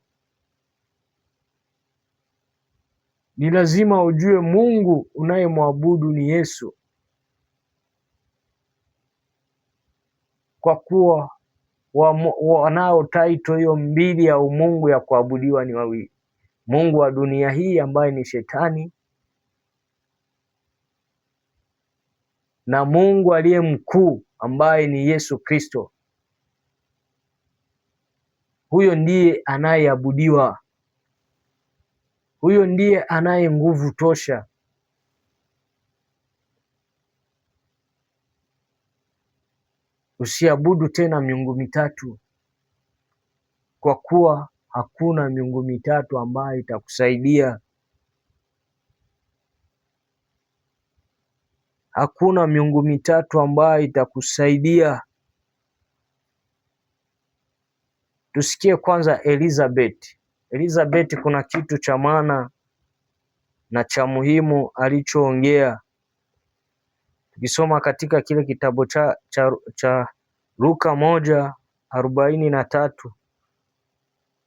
Ni lazima ujue Mungu unayemwabudu ni Yesu, kwa kuwa wanao title hiyo mbili ya umungu ya kuabudiwa ni wawili: Mungu wa dunia hii ambaye ni shetani, na Mungu aliye mkuu ambaye ni Yesu Kristo. Huyo ndiye anayeabudiwa, huyo ndiye anaye nguvu tosha. Usiabudu tena miungu mitatu, kwa kuwa hakuna miungu mitatu ambayo itakusaidia. Hakuna miungu mitatu ambayo itakusaidia. Tusikie kwanza Elizabeth. Elizabeth kuna kitu cha maana na cha muhimu alichoongea. Tukisoma katika kile kitabu cha Luka 1:43,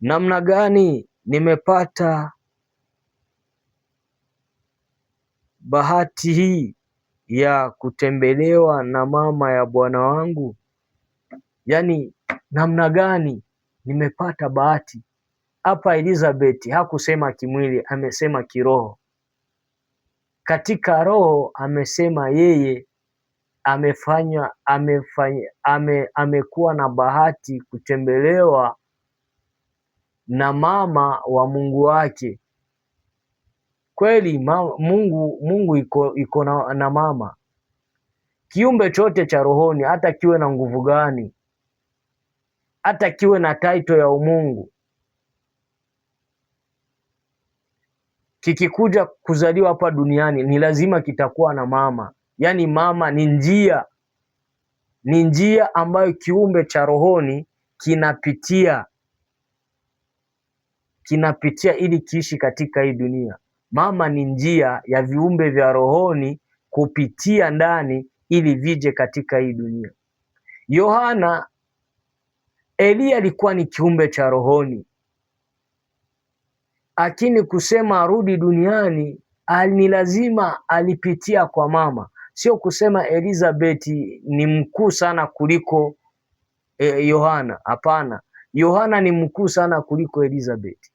namna gani nimepata bahati hii ya kutembelewa na mama ya Bwana wangu. Yaani namna gani nimepata bahati. Hapa Elizabeth hakusema kimwili, amesema kiroho. Katika roho amesema yeye amekuwa na bahati kutembelewa na mama wa Mungu wake. Kweli Mungu iko na mama. Kiumbe chote cha rohoni, hata kiwe na nguvu gani, hata kiwe na title ya umungu, kikikuja kuzaliwa hapa duniani ni lazima kitakuwa na mama. Yaani mama ni njia ambayo kiumbe cha rohoni kinapitia ili kiishi katika hii dunia. Mama ni njia ya viumbe vya rohoni kupitia ndani ili vije katika hii dunia. Eliya alikuwa ni kiumbe cha rohoni, lakini kusema arudi duniani ni lazima alipitia kwa mama. Sio kusema Elizabeth ni mkuu sana kuliko Yohana. Hapana, Yohana ni mkuu sana kuliko Elizabeth.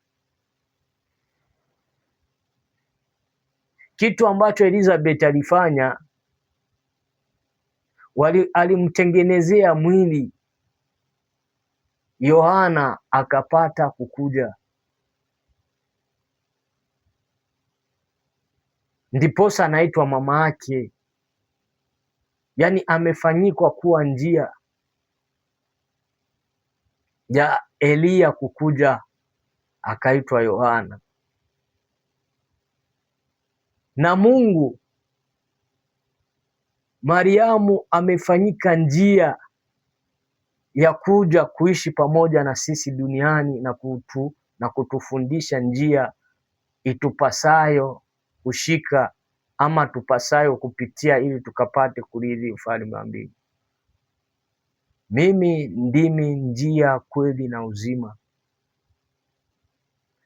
Kitu ambacho Elizabeth alifanya, alimtengenezea mwili, Yohana akapata kukuja. Ndiposa anaitwa mama yake. Yaani amefanyikwa kuwa njia ya Eliya kukuja, akaitwa Yohana. Na Mungu, Mariamu amefanyika njia ya kuja kuishi pamoja na sisi duniani na kutufundisha njia itupasayo kushika ama tupasayo kupitia ili tukapate kurithi ufalme wa mbingu. Mimi ndimi njia, kweli na uzima,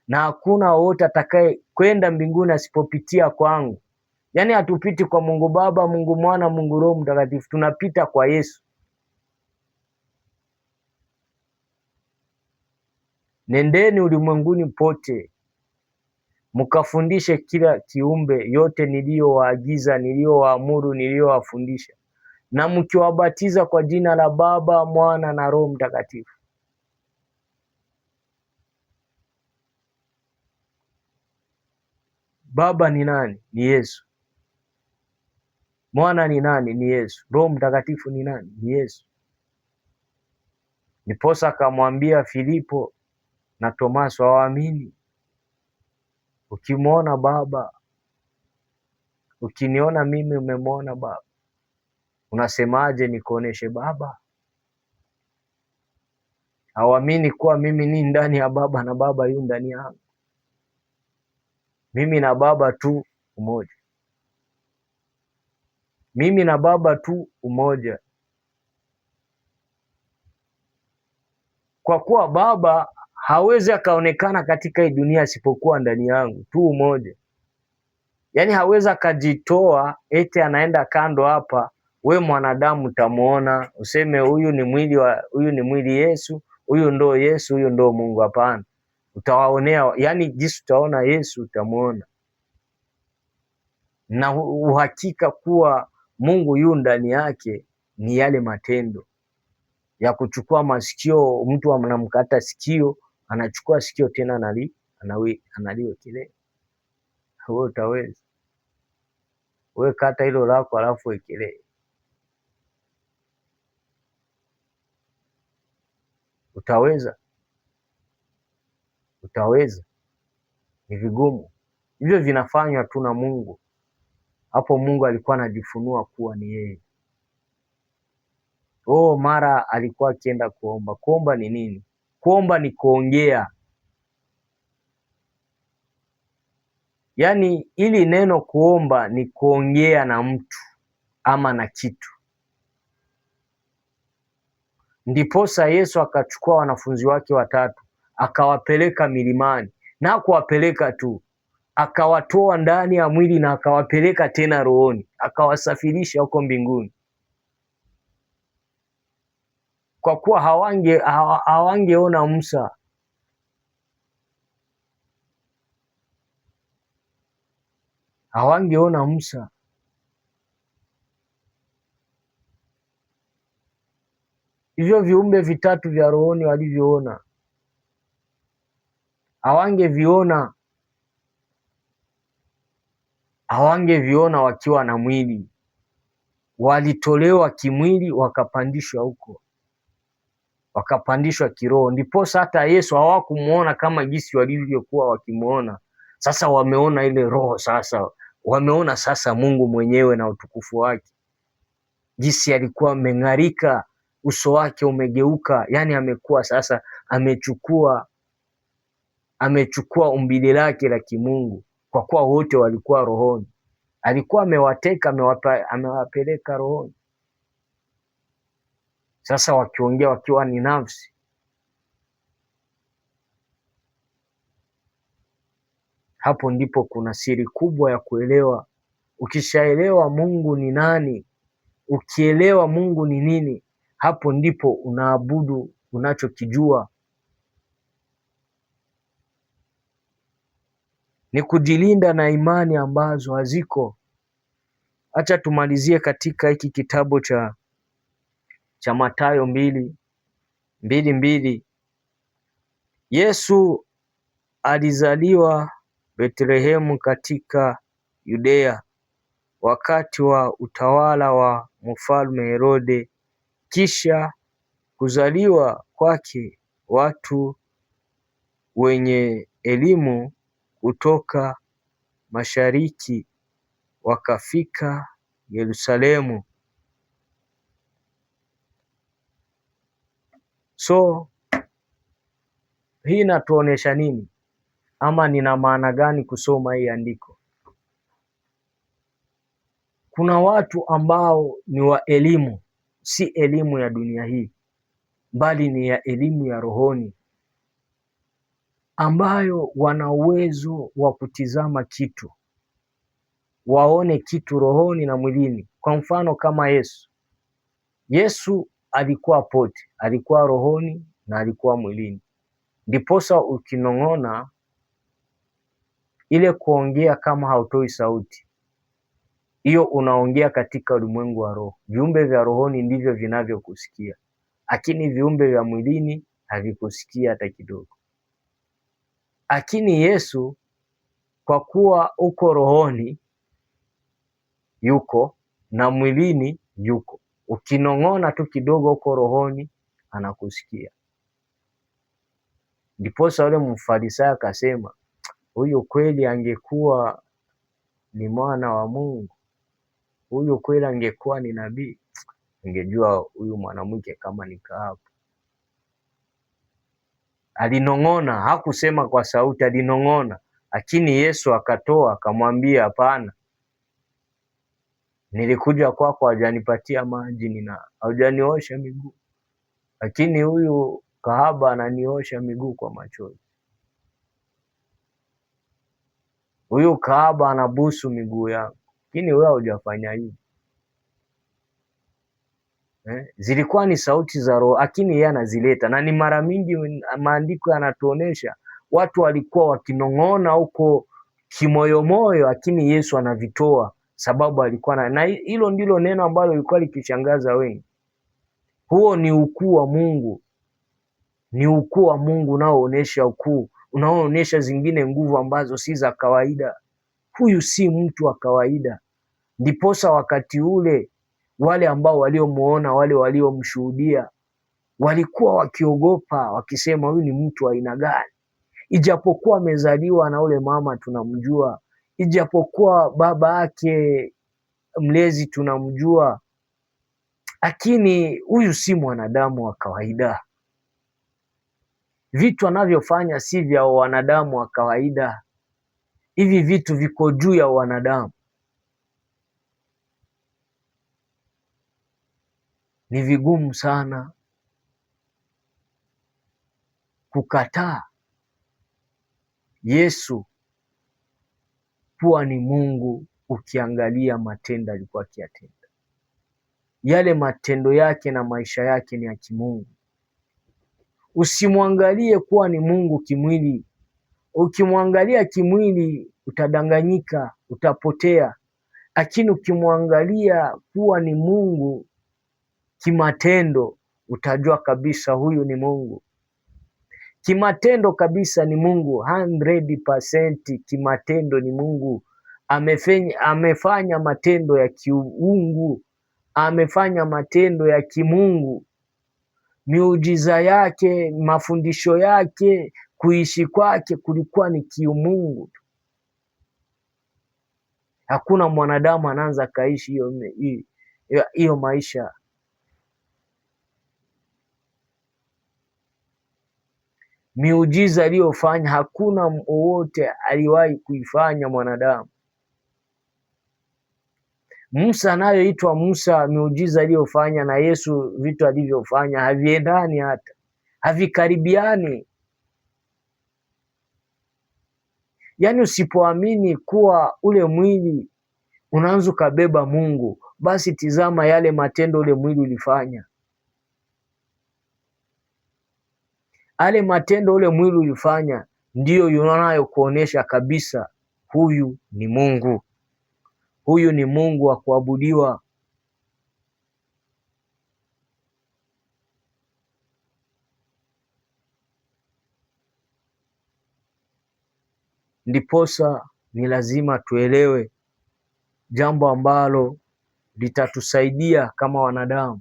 na hakuna wote atakaye kwenda mbinguni asipopitia kwangu. Yaani hatupiti kwa Mungu Baba, Mungu Mwana, Mungu Roho Mtakatifu, tunapita kwa Yesu. Nendeni ulimwenguni pote mkafundishe kila kiumbe yote niliyowaagiza, niliyowaamuru, niliyowafundisha, na mkiwabatiza kwa jina la Baba, Mwana na Roho Mtakatifu. Baba ni nani? Ni Yesu. Mwana ni nani? Ni Yesu. Roho Mtakatifu ni nani? Ni Yesu. Ndiposa akamwambia Filipo na Tomaso, waamini ukimwona Baba. Ukiniona mimi umemwona Baba. Unasemaje nikuoneshe Baba? Hauamini kuwa mimi ni ndani ya Baba na Baba yu ndani yangu. Mimi na Baba tu umoja. Mimi na Baba tu umoja. Kwa kuwa Baba hawezi akaonekana katika hii dunia asipokuwa ndani yangu, tu umoja. Yaani hawezi akajitoa eti anaenda kando hapa, we mwanadamu utamuona useme huyu ni mwili Yesu, huyu ndo Yesu, huyu ndo Mungu. Hapana. Utawaonea, yaani jinsi utaona Yesu utamuona. Na uhakika kuwa Mungu yu ndani yake ni yale matendo ya kuchukua masikio. Mtu anamkata sikio, anachukua sikio tena analiwekelea. Wewe utaweza? Wewe kata hilo lako alafu wekelee. Utaweza? Utaweza? Ni vigumu. Hivyo vinafanywa tu na Mungu. Hapo Mungu alikuwa anajifunua kuwa ni yeye. Mara alikuwa akienda kuomba. Kuomba ni nini? Kuomba ni kuongea. Yaani ili neno kuomba ni kuongea na mtu ama na kitu. Ndiposa Yesu akachukua wanafunzi wake watatu akawapeleka milimani, na hakuwapeleka tu, akawatoa ndani ya mwili na akawapeleka tena rohoni, akawasafirisha huko mbinguni, kwa kuwa hawangeona Musa. Hawangeona Musa. Hivyo viumbe vitatu vya rohoni walivyoona hawangeviona wakiwa na mwili. Walitolewa kimwili wakapandishwa huko, wakapandishwa kiroho. Ndiposa hata Yesu hawakumuona kama jinsi walivyokuwa wakimuona. Sasa wameona ile roho, sasa wameona sasa Mungu mwenyewe na utukufu wake, jinsi alikuwa ameng'arika, uso wake umegeuka, yani amekuwa sasa amechukua umbile lake la kimungu, kwa kuwa wote walikuwa rohoni. Alikuwa amewateka, amewapeleka rohoni. Sasa wakiongea wakiwa ni nafsi. Hapo ndipo kuna siri kubwa ya kuelewa. Ukishaelewa Mungu ni nani, ukielewa Mungu ni nini, hapo ndipo unaabudu unachokijua. Ni kujilinda na imani ambazo haziko. Acha tumalizie katika hiki kitabu cha Mathayo 2:2. Yesu alizaliwa Betlehemu katika Yudea wakati wa utawala wa Mfalme Herode. Kisha kuzaliwa kwake, watu wenye elimu kutoka mashariki wakafika Yerusalemu. So hii inatuonesha nini, ama nina maana gani kusoma hii andiko? Kuna watu ambao ni wa elimu, si elimu ya dunia hii, bali ni ya elimu ya rohoni, ambayo wana uwezo wa kutizama kitu, waone kitu rohoni na mwilini. Kwa mfano kama Yesu alikuwa pote, alikuwa rohoni na alikuwa mwilini. Ndiposa ukinong'ona, ile kuongea kama hautoi sauti, hiyo unaongea katika ulimwengu wa roho. Viumbe vya rohoni ndivyo vinavyokusikia, lakini viumbe vya mwilini havikusikia hata kidogo. Lakini Yesu, kwa kuwa uko rohoni yuko na mwilini yuko, ukinong'ona tu kidogo uko rohoni anakusikia. Ndiposa yule Mfarisayo akasema, huyu kweli angekuwa ni mwana wa Mungu, huyu kweli angekuwa ni nabii, angejua huyu mwanamke kama ni kahaba. Alinong'ona, hakusema kwa sauti, alinong'ona, lakini Yesu akatoa akamwambia, hapana, nilikuja kwako, hujanipatia maji na hujaniosha miguu, lakini huyu kahaba ananiosha miguu kwa machozi. Huyu kahaba anabusu miguu yangu, lakini wewe hujafanya hivi. Zilikuwa ni sauti za Roho, lakini yeye anazileta, na ni mara mingi maandiko yanatuonesha watu walikuwa wakinong'ona huko kimoyomoyo, lakini Yesu anavitoa sababu alikuwa na hilo ndilo neno ambalo lilikuwa likishangaza wengi. Huo ni ukuu wa Mungu, ni ukuu wa Mungu unaoonesha ukuu, unaoonesha zingine nguvu ambazo si za kawaida. Huyu si mtu wa kawaida. Ndiposa wakati ule wale ambao waliomuona, wale waliomshuhudia walikuwa wakiogopa, wakisema huyu ni mtu wa aina gani? Ijapokuwa amezaliwa na ule mama tunamjua, ijapokuwa baba yake mlezi tunamjua, lakini huyu si mwanadamu wa kawaida. Vitu anavyofanya si vya wanadamu wa kawaida. Hivi vitu viko juu ya wanadamu. Ni vigumu sana kukataa Yesu kuwa ni Mungu. Ukiangalia matendo alikuwa akiyatenda, yale matendo yake na maisha yake ni ya kimungu. Usimwangalie kuwa ni Mungu kimwili. Ukimwangalia kimwili utadanganyika, utapotea, lakini ukimwangalia kuwa ni Mungu kimatendo utajua kabisa huyu ni Mungu. Kimatendo kabisa ni Mungu, 100% kimatendo ni Mungu. Amefanya matendo ya kiungu, amefanya matendo ya kimungu. Miujiza yake, mafundisho yake, kuishi kwake kulikuwa ni kiumungu. Hakuna mwanadamu anaanza kaishi hiyo maisha. Miujiza aliyofanya hakuna wowote aliwahi kuifanya mwanadamu. Musa anayoitwa Musa, miujiza aliyofanya na Yesu vitu alivyofanya haviendani, hata havikaribiani. Yaani usipoamini kuwa ule mwili unaanza ukabeba Mungu, basi tizama yale matendo ule mwili ulifanya. Ale matendo ule mwili ulifanya ndiyo yunayo kuonesha kabisa huyu ni Mungu. Huyu ni Mungu wa kuabudiwa. Ndiposa ni lazima tuelewe jambo ambalo litatusaidia kama wanadamu.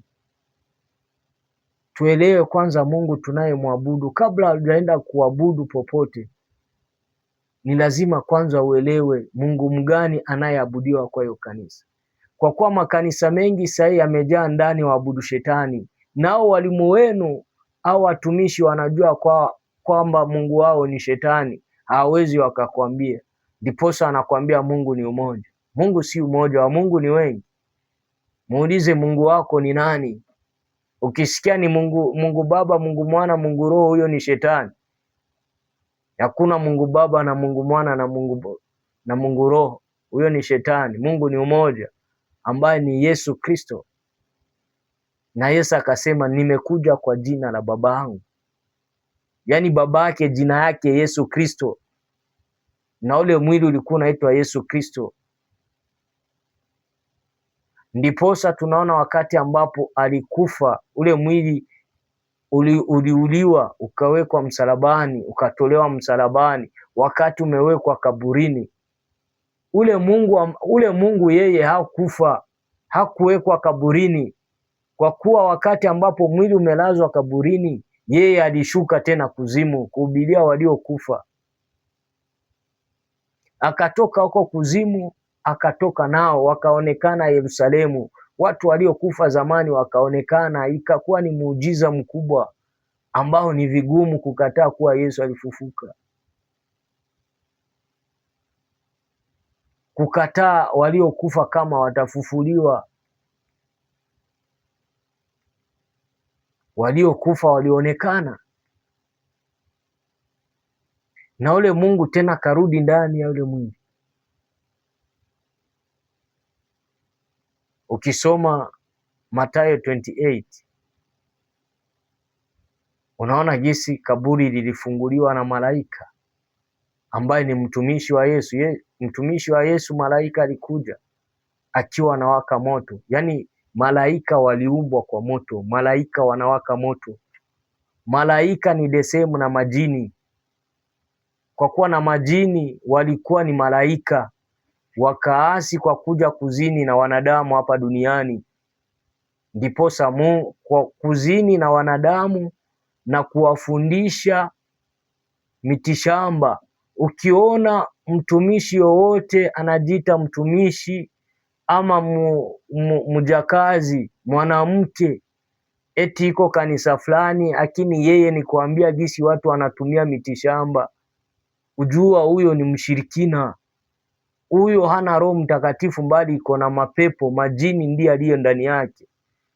Tuelewe kwanza Mungu tunayemwabudu. Kabla hujaenda kuabudu popote, ni lazima kwanza uelewe Mungu mgani anayeabudiwa kwa hiyo kanisa. Kwa kuwa makanisa mengi sasa yamejaa ndani waabudu shetani, nao walimu wenu au watumishi wanajua kwamba Mungu wao ni shetani, hawawezi wakakwambia. Ndiposa anakwambia Mungu ni umoja. Mungu si umoja, wa Mungu ni wengi. Muulize Mungu wako ni nani. Ukisikia ni Mungu Baba, Mungu Mwana, Mungu Roho, huyo ni shetani. Hakuna Mungu Baba na Mungu Mwana na Mungu Roho, huyo ni shetani. Mungu ni umoja ambaye ni Yesu Kristo. Na Yesu akasema nimekuja kwa jina la Baba yangu. Yaani baba yake jina yake Yesu Kristo, na ule mwili ulikuwa unaitwa Yesu Kristo. Ndiposa tunaona wakati ambapo alikufa, ule mwili uliuliwa, ukawekwa msalabani, ukatolewa msalabani. Wakati umewekwa kaburini, ule Mungu yeye hakufa, hakuwekwa kaburini, kwa kuwa wakati ambapo mwili umelazwa kaburini, yeye alishuka tena kuzimu kuhubiria waliokufa. Akatoka huko kuzimu akatoka nao, wakaonekana Yerusalemu. Watu waliokufa zamani wakaonekana, ikakuwa ni muujiza mkubwa ambao ni vigumu kukataa kuwa Yesu alifufuka. Kukataa waliokufa kama watafufuliwa. Waliokufa walionekana, na ule Mungu tena karudi ndani ya ule mwili. Ukisoma Mathayo 28 unaona jinsi kaburi lilifunguliwa na malaika ambaye ni mtumishi wa Yesu. Mtumishi wa Yesu, malaika alikuja akiwa anawaka moto. Yaani malaika waliumbwa kwa moto, malaika wanawaka moto. Malaika ni the same na majini, kwa kuwa na majini walikuwa ni malaika, wakaasi kwa kuja kuzini na wanadamu hapa duniani. Ndiposa Mungu kwa kuzini na wanadamu na kuwafundisha mitishamba. Ukiona mtumishi yoyote anajiita mtumishi ama mjakazi mwanamke eti iko kanisa fulani, lakini yeye ni kuambia jinsi watu wanatumia mitishamba, ujua huyo ni mshirikina. Huyo hana Roho Mtakatifu, bali iko na mapepo, majini ndiye aliye ndani yake.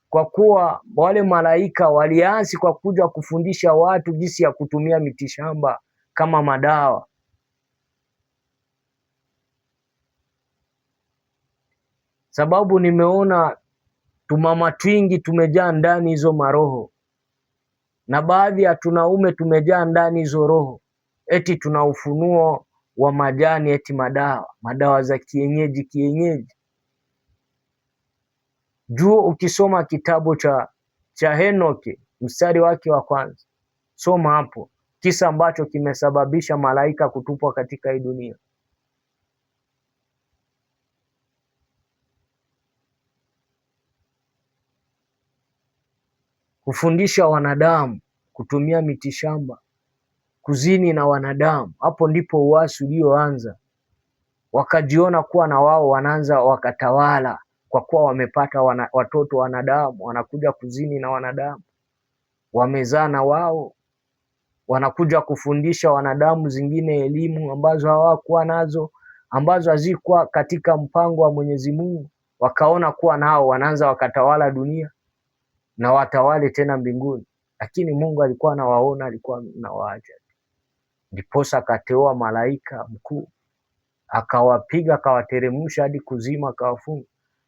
Kwa kuwa wale malaika waliasi kwa kuja kufundisha watu jinsi ya kutumia mitishamba kama madawa. Sababu nimeona tumama twingi tumejaa ndani hizo maroho, na baadhi ya tunaume tumejaa ndani hizo roho, eti tuna ufunuo wa majani, eti madawa za kienyeji. Juu ukisoma kitabu cha Henoki mstari wake wa kwanza, soma hapo kisa ambacho kimesababisha malaika kutupwa katika hii dunia. Kufundisha wanadamu kutumia mitishamba, kuzini na wanadamu. Hapo ndipo uasi ulioanza. Wakajiona kuwa na wao wanaanza wakatawala, kwa kuwa wamepata watoto wanadamu, wanakuja kuzini na wanadamu, wamezaa na wao, wanakuja kufundisha wanadamu zingine elimu ambazo hawakuwa nazo, ambazo hazikuwa katika mpango wa Mwenyezi Mungu. Wakaona kuwa nao wanaanza wakatawala dunia na watawale tena mbinguni, lakini Mungu alikuwa anawaona, alikuwa anawaacha. Ndiposa akateua malaika mkuu, akawapiga, akawateremsha hadi kuzimu, akawafunga.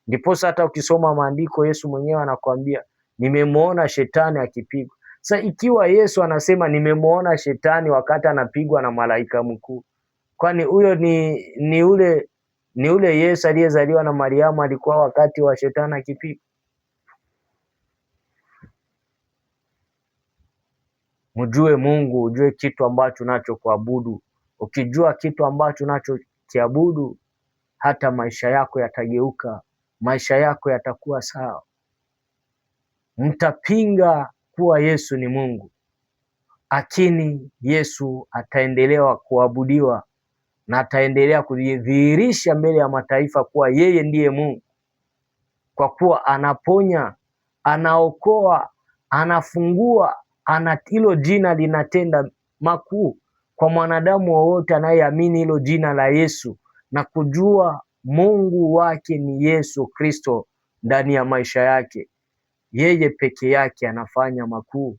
Ndiposa hata ukisoma maandiko, Yesu mwenyewe anakuambia nimemwona shetani akipigwa. Sasa ikiwa Yesu anasema nimemwona shetani wakati anapigwa na malaika mkuu, kwani huyo ni ule Yesu aliyezaliwa na Mariamu alikuwa wakati wa shetani akipigwa? Mjue Mungu, ujue kitu ambacho nacho kuabudu. Ukijua kitu ambacho nacho kiabudu, hata maisha yako yatageuka, maisha yako yatakuwa sawa. Mtapinga kuwa Yesu ni Mungu, lakini Yesu ataendelea kuabudiwa na ataendelea kudhihirisha mbele ya mataifa kuwa yeye ndiye Mungu, kwa kuwa anaponya, anaokoa, anafungua, hilo jina linatenda makuu kwa mwanadamu wowote anayeamini hilo jina la Yesu na kujua Mungu wake ni Yesu Kristo ndani ya maisha yake. Yeye peke yake anafanya makuu.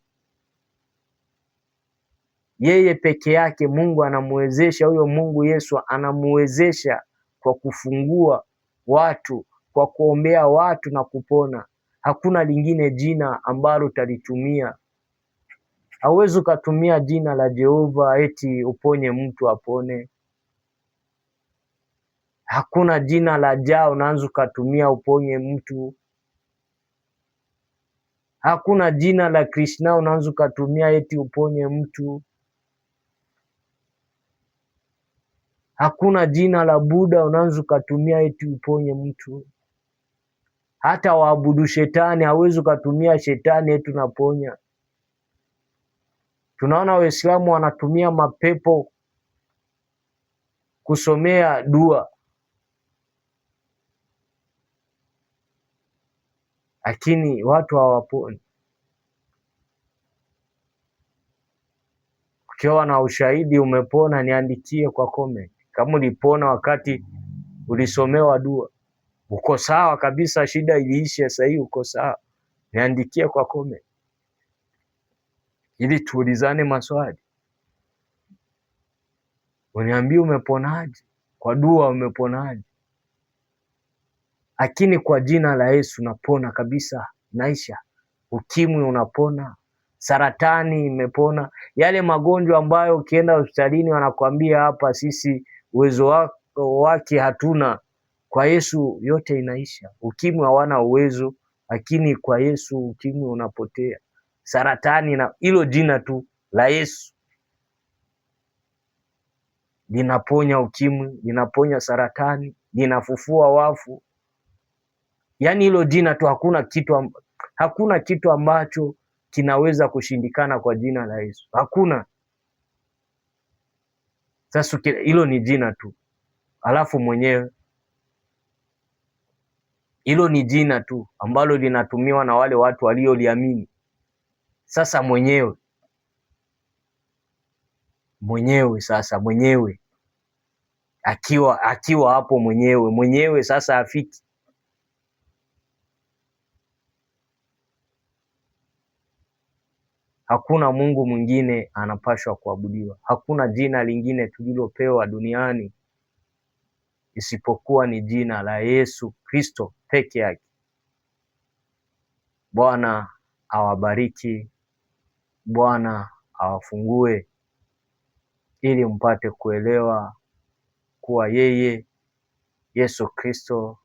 Yeye peke yake Mungu anamwezesha. Huyo Mungu Yesu anamwezesha kwa kufungua watu, kwa kuombea watu na kupona. Hakuna lingine jina ambalo utalitumia. Hauwezi ukatumia jina la Jehova eti uponye mtu apone. Hakuna jina la Jah unaanza ukatumia uponye mtu. Hakuna jina la Krishna unaanza ukatumia eti uponye mtu. Hakuna jina la Buddha unaanza ukatumia eti uponye mtu. Hata waabudu shetani hauwezi ukatumia shetani eti unaponya. Tunaona Waislamu wanatumia mapepo kusomea dua. lakini watu hawaponi. Ukiwa na ushahidi umepona, niandikie kwa comment. Kama ulipona wakati ulisomewa dua, uko sawa kabisa, shida iliisha, sasa hivi uko sawa, niandikie kwa comment ili tuulizane maswali. Uniambie umeponaje, kwa dua umeponaje. Lakini kwa jina la Yesu napona kabisa, naisha. Ukimwi unapona, saratani imepona, yale magonjwa ambayo ukienda hospitalini wanakuambia hapa sisi uwezo wake hatuna, kwa Yesu yote inaisha. Ukimwi hawana uwezo, lakini kwa Yesu ukimwi unapotea. Saratani, na hilo jina tu la Yesu linaponya ukimwi, linaponya saratani, linafufua wafu. Yaani hilo jina tu, hakuna kitu ambacho kinaweza kushindikana kwa jina la Yesu, hakuna. Sasa hilo ni jina tu, alafu mwenyewe, hilo ni jina tu ambalo linatumiwa na wale watu walioliamini. Sasa mwenyewe sasa mwenyewe akiwa hapo mwenyewe sasa afiki. Hakuna Mungu mwingine anapashwa kuabudiwa. Hakuna jina lingine tulilopewa duniani isipokuwa ni jina la Yesu Kristo peke yake. Bwana awabariki, Bwana awafungue ili mpate kuelewa kuwa yeye Yesu Kristo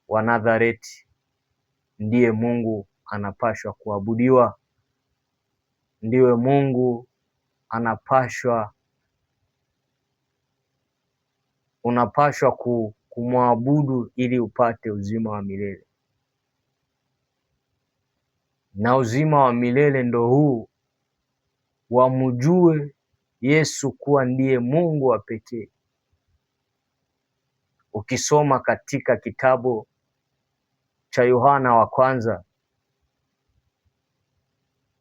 wa Nazareti ndiye Mungu anapashwa kuabudiwa, ndiwe Mungu unapashwa kumwabudu ili upate uzima wa milele. Na uzima wa milele ndo huu, wamjue Yesu kuwa ndiye Mungu wa pekee. Ukisoma katika kitabu cha Yohana wa kwanza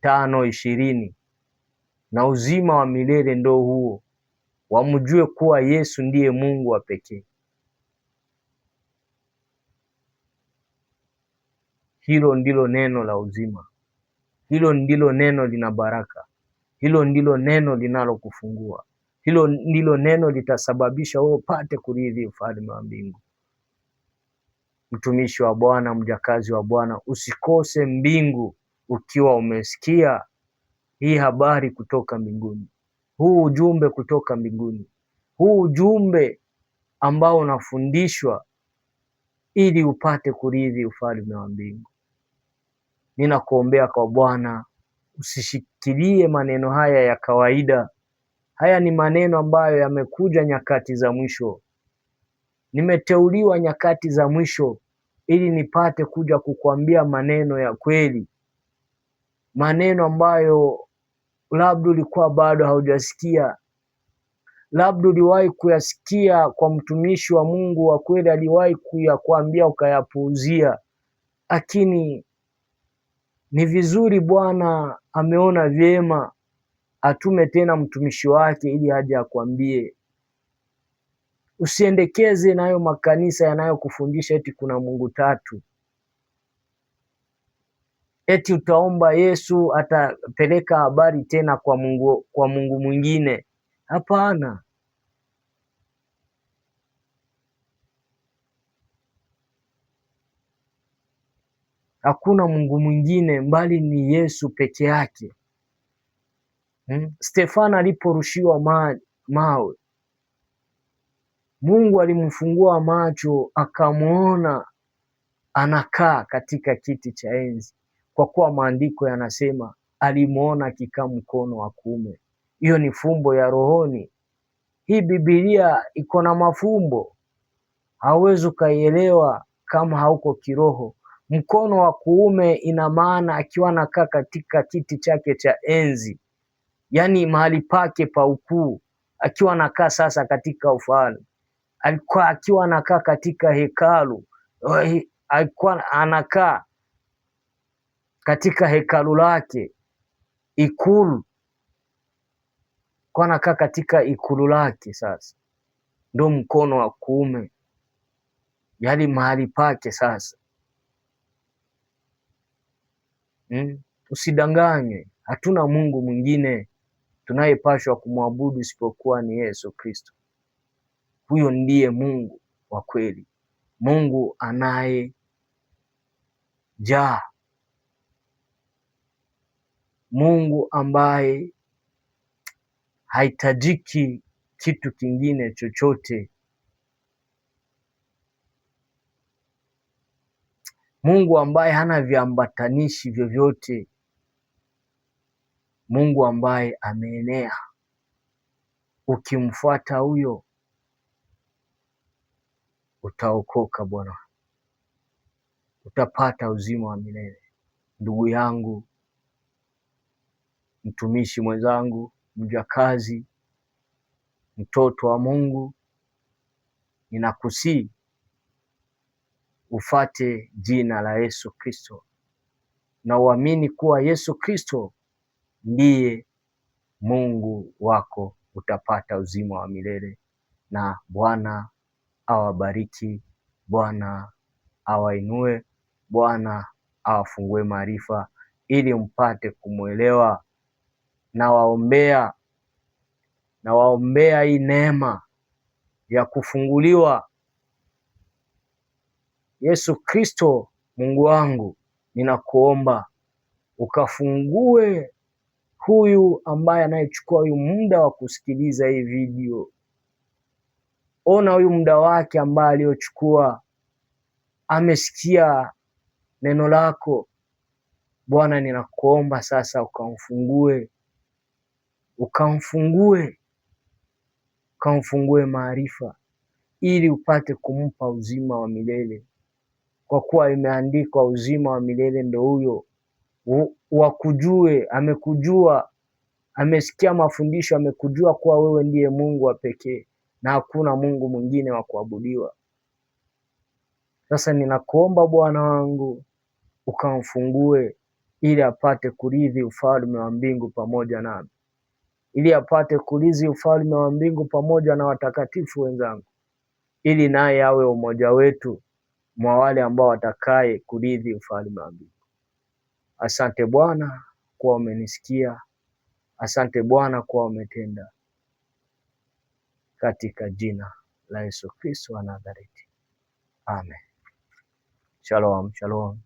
5:20, na uzima wa milele ndo huo, wamjue kuwa Yesu ndiye Mungu wa pekee. Hilo ndilo neno la uzima, hilo ndilo neno lina baraka, hilo ndilo neno linalokufungua, hilo ndilo neno litasababisha wewe upate kurithi ufalme wa mbingu. Mtumishi wa Bwana, mjakazi wa Bwana, usikose mbingu ukiwa umesikia hii habari kutoka mbinguni, huu ujumbe kutoka mbinguni, huu ujumbe ambao unafundishwa ili upate kurithi ufalme wa mbingu. Ninakuombea kwa Bwana, usishikilie maneno haya ya kawaida. Haya ni maneno ambayo yamekuja nyakati za mwisho. Nimeteuliwa nyakati za mwisho ili nipate kuja kukuambia maneno ya kweli, maneno ambayo labda ulikuwa bado haujasikia, labda uliwahi kuyasikia kwa mtumishi wa Mungu wa kweli, aliwahi kuyakuambia ukayapuuzia, lakini ni vizuri Bwana ameona vyema atume tena mtumishi wake ili aje akwambie. Usiendekeze nayo makanisa yanayokufundisha eti kuna Mungu tatu, eti utaomba Yesu atapeleka habari tena kwa Mungu mwingine. Hapana. Hakuna Mungu mwingine mbali ni Yesu peke yake. Stefano aliporushiwa mawe, Mungu alimfungua macho akamwona anakaa katika kiti cha enzi, kwa kuwa maandiko yanasema alimwona akikaa mkono wa kuume. Hiyo ni fumbo ya rohoni. Hii Biblia iko na mafumbo, hauwezi ukaielewa kama hauko kiroho. Mkono wa kuume ina maana akiwa anakaa katika kiti chake cha enzi, yaani mahali pake pa ukuu, akiwa anakaa sasa katika ufalme, alikuwa akiwa anakaa katika hekalu, alikuwa anakaa katika hekalu lake, ikulu, kwa anakaa katika ikulu lake. Sasa ndo mkono wa kuume, yaani mahali pake sasa. Usidanganywe, hatuna Mungu mwingine tunayepashwa kumwabudu isipokuwa ni Yesu Kristo. Huyo ndiye Mungu wa kweli, Mungu anayejaa, Mungu ambaye hahitajiki kitu kingine chochote, Mungu ambaye hana viambatanishi vyovyote, Mungu ambaye ameenea. Ukimfuata huyo utaokoka bwana, utapata uzima wa milele. Ndugu yangu, mtumishi mwenzangu, mjakazi, mtoto wa Mungu, ninakusihi ufate jina la Yesu Kristo na uamini kuwa Yesu Kristo ndiye Mungu wako, utapata uzima wa milele. Na Bwana awabariki, Bwana awainue, Bwana awafungue maarifa ili mpate kumwelewa. Nawaombea hii neema ya kufunguliwa. Yesu Kristo, Mungu wangu, ninakuomba ukafungue huyu ambaye anayechukua huyu muda wa kusikiliza hii video. Ona huyu muda wake ambaye aliochukua, amesikia neno lako. Bwana, ninakuomba sasa ukamfungue maarifa ili upate kumpa uzima wa milele, kwa kuwa imeandikwa uzima wa milele ndio huyo wakujue. Amekujua, amesikia mafundisho, amekujua kuwa wewe ndiye Mungu wa pekee na hakuna Mungu mwingine wa kuabudiwa. Sasa ninakuomba Bwana wangu ukamfungue ili apate kurithi ufalme wa mbingu pamoja nami, ili apate kurithi ufalme wa mbingu pamoja na watakatifu wenzangu, ili naye awe umoja wetu mwa wale ambao watakaye kurithi ufalme wa mbingu. Asante Bwana kuwa umenisikia. Asante Bwana kuwa umetenda. Katika jina la Yesu Kristo wa Nazareti. Amen. Shalom, shalom.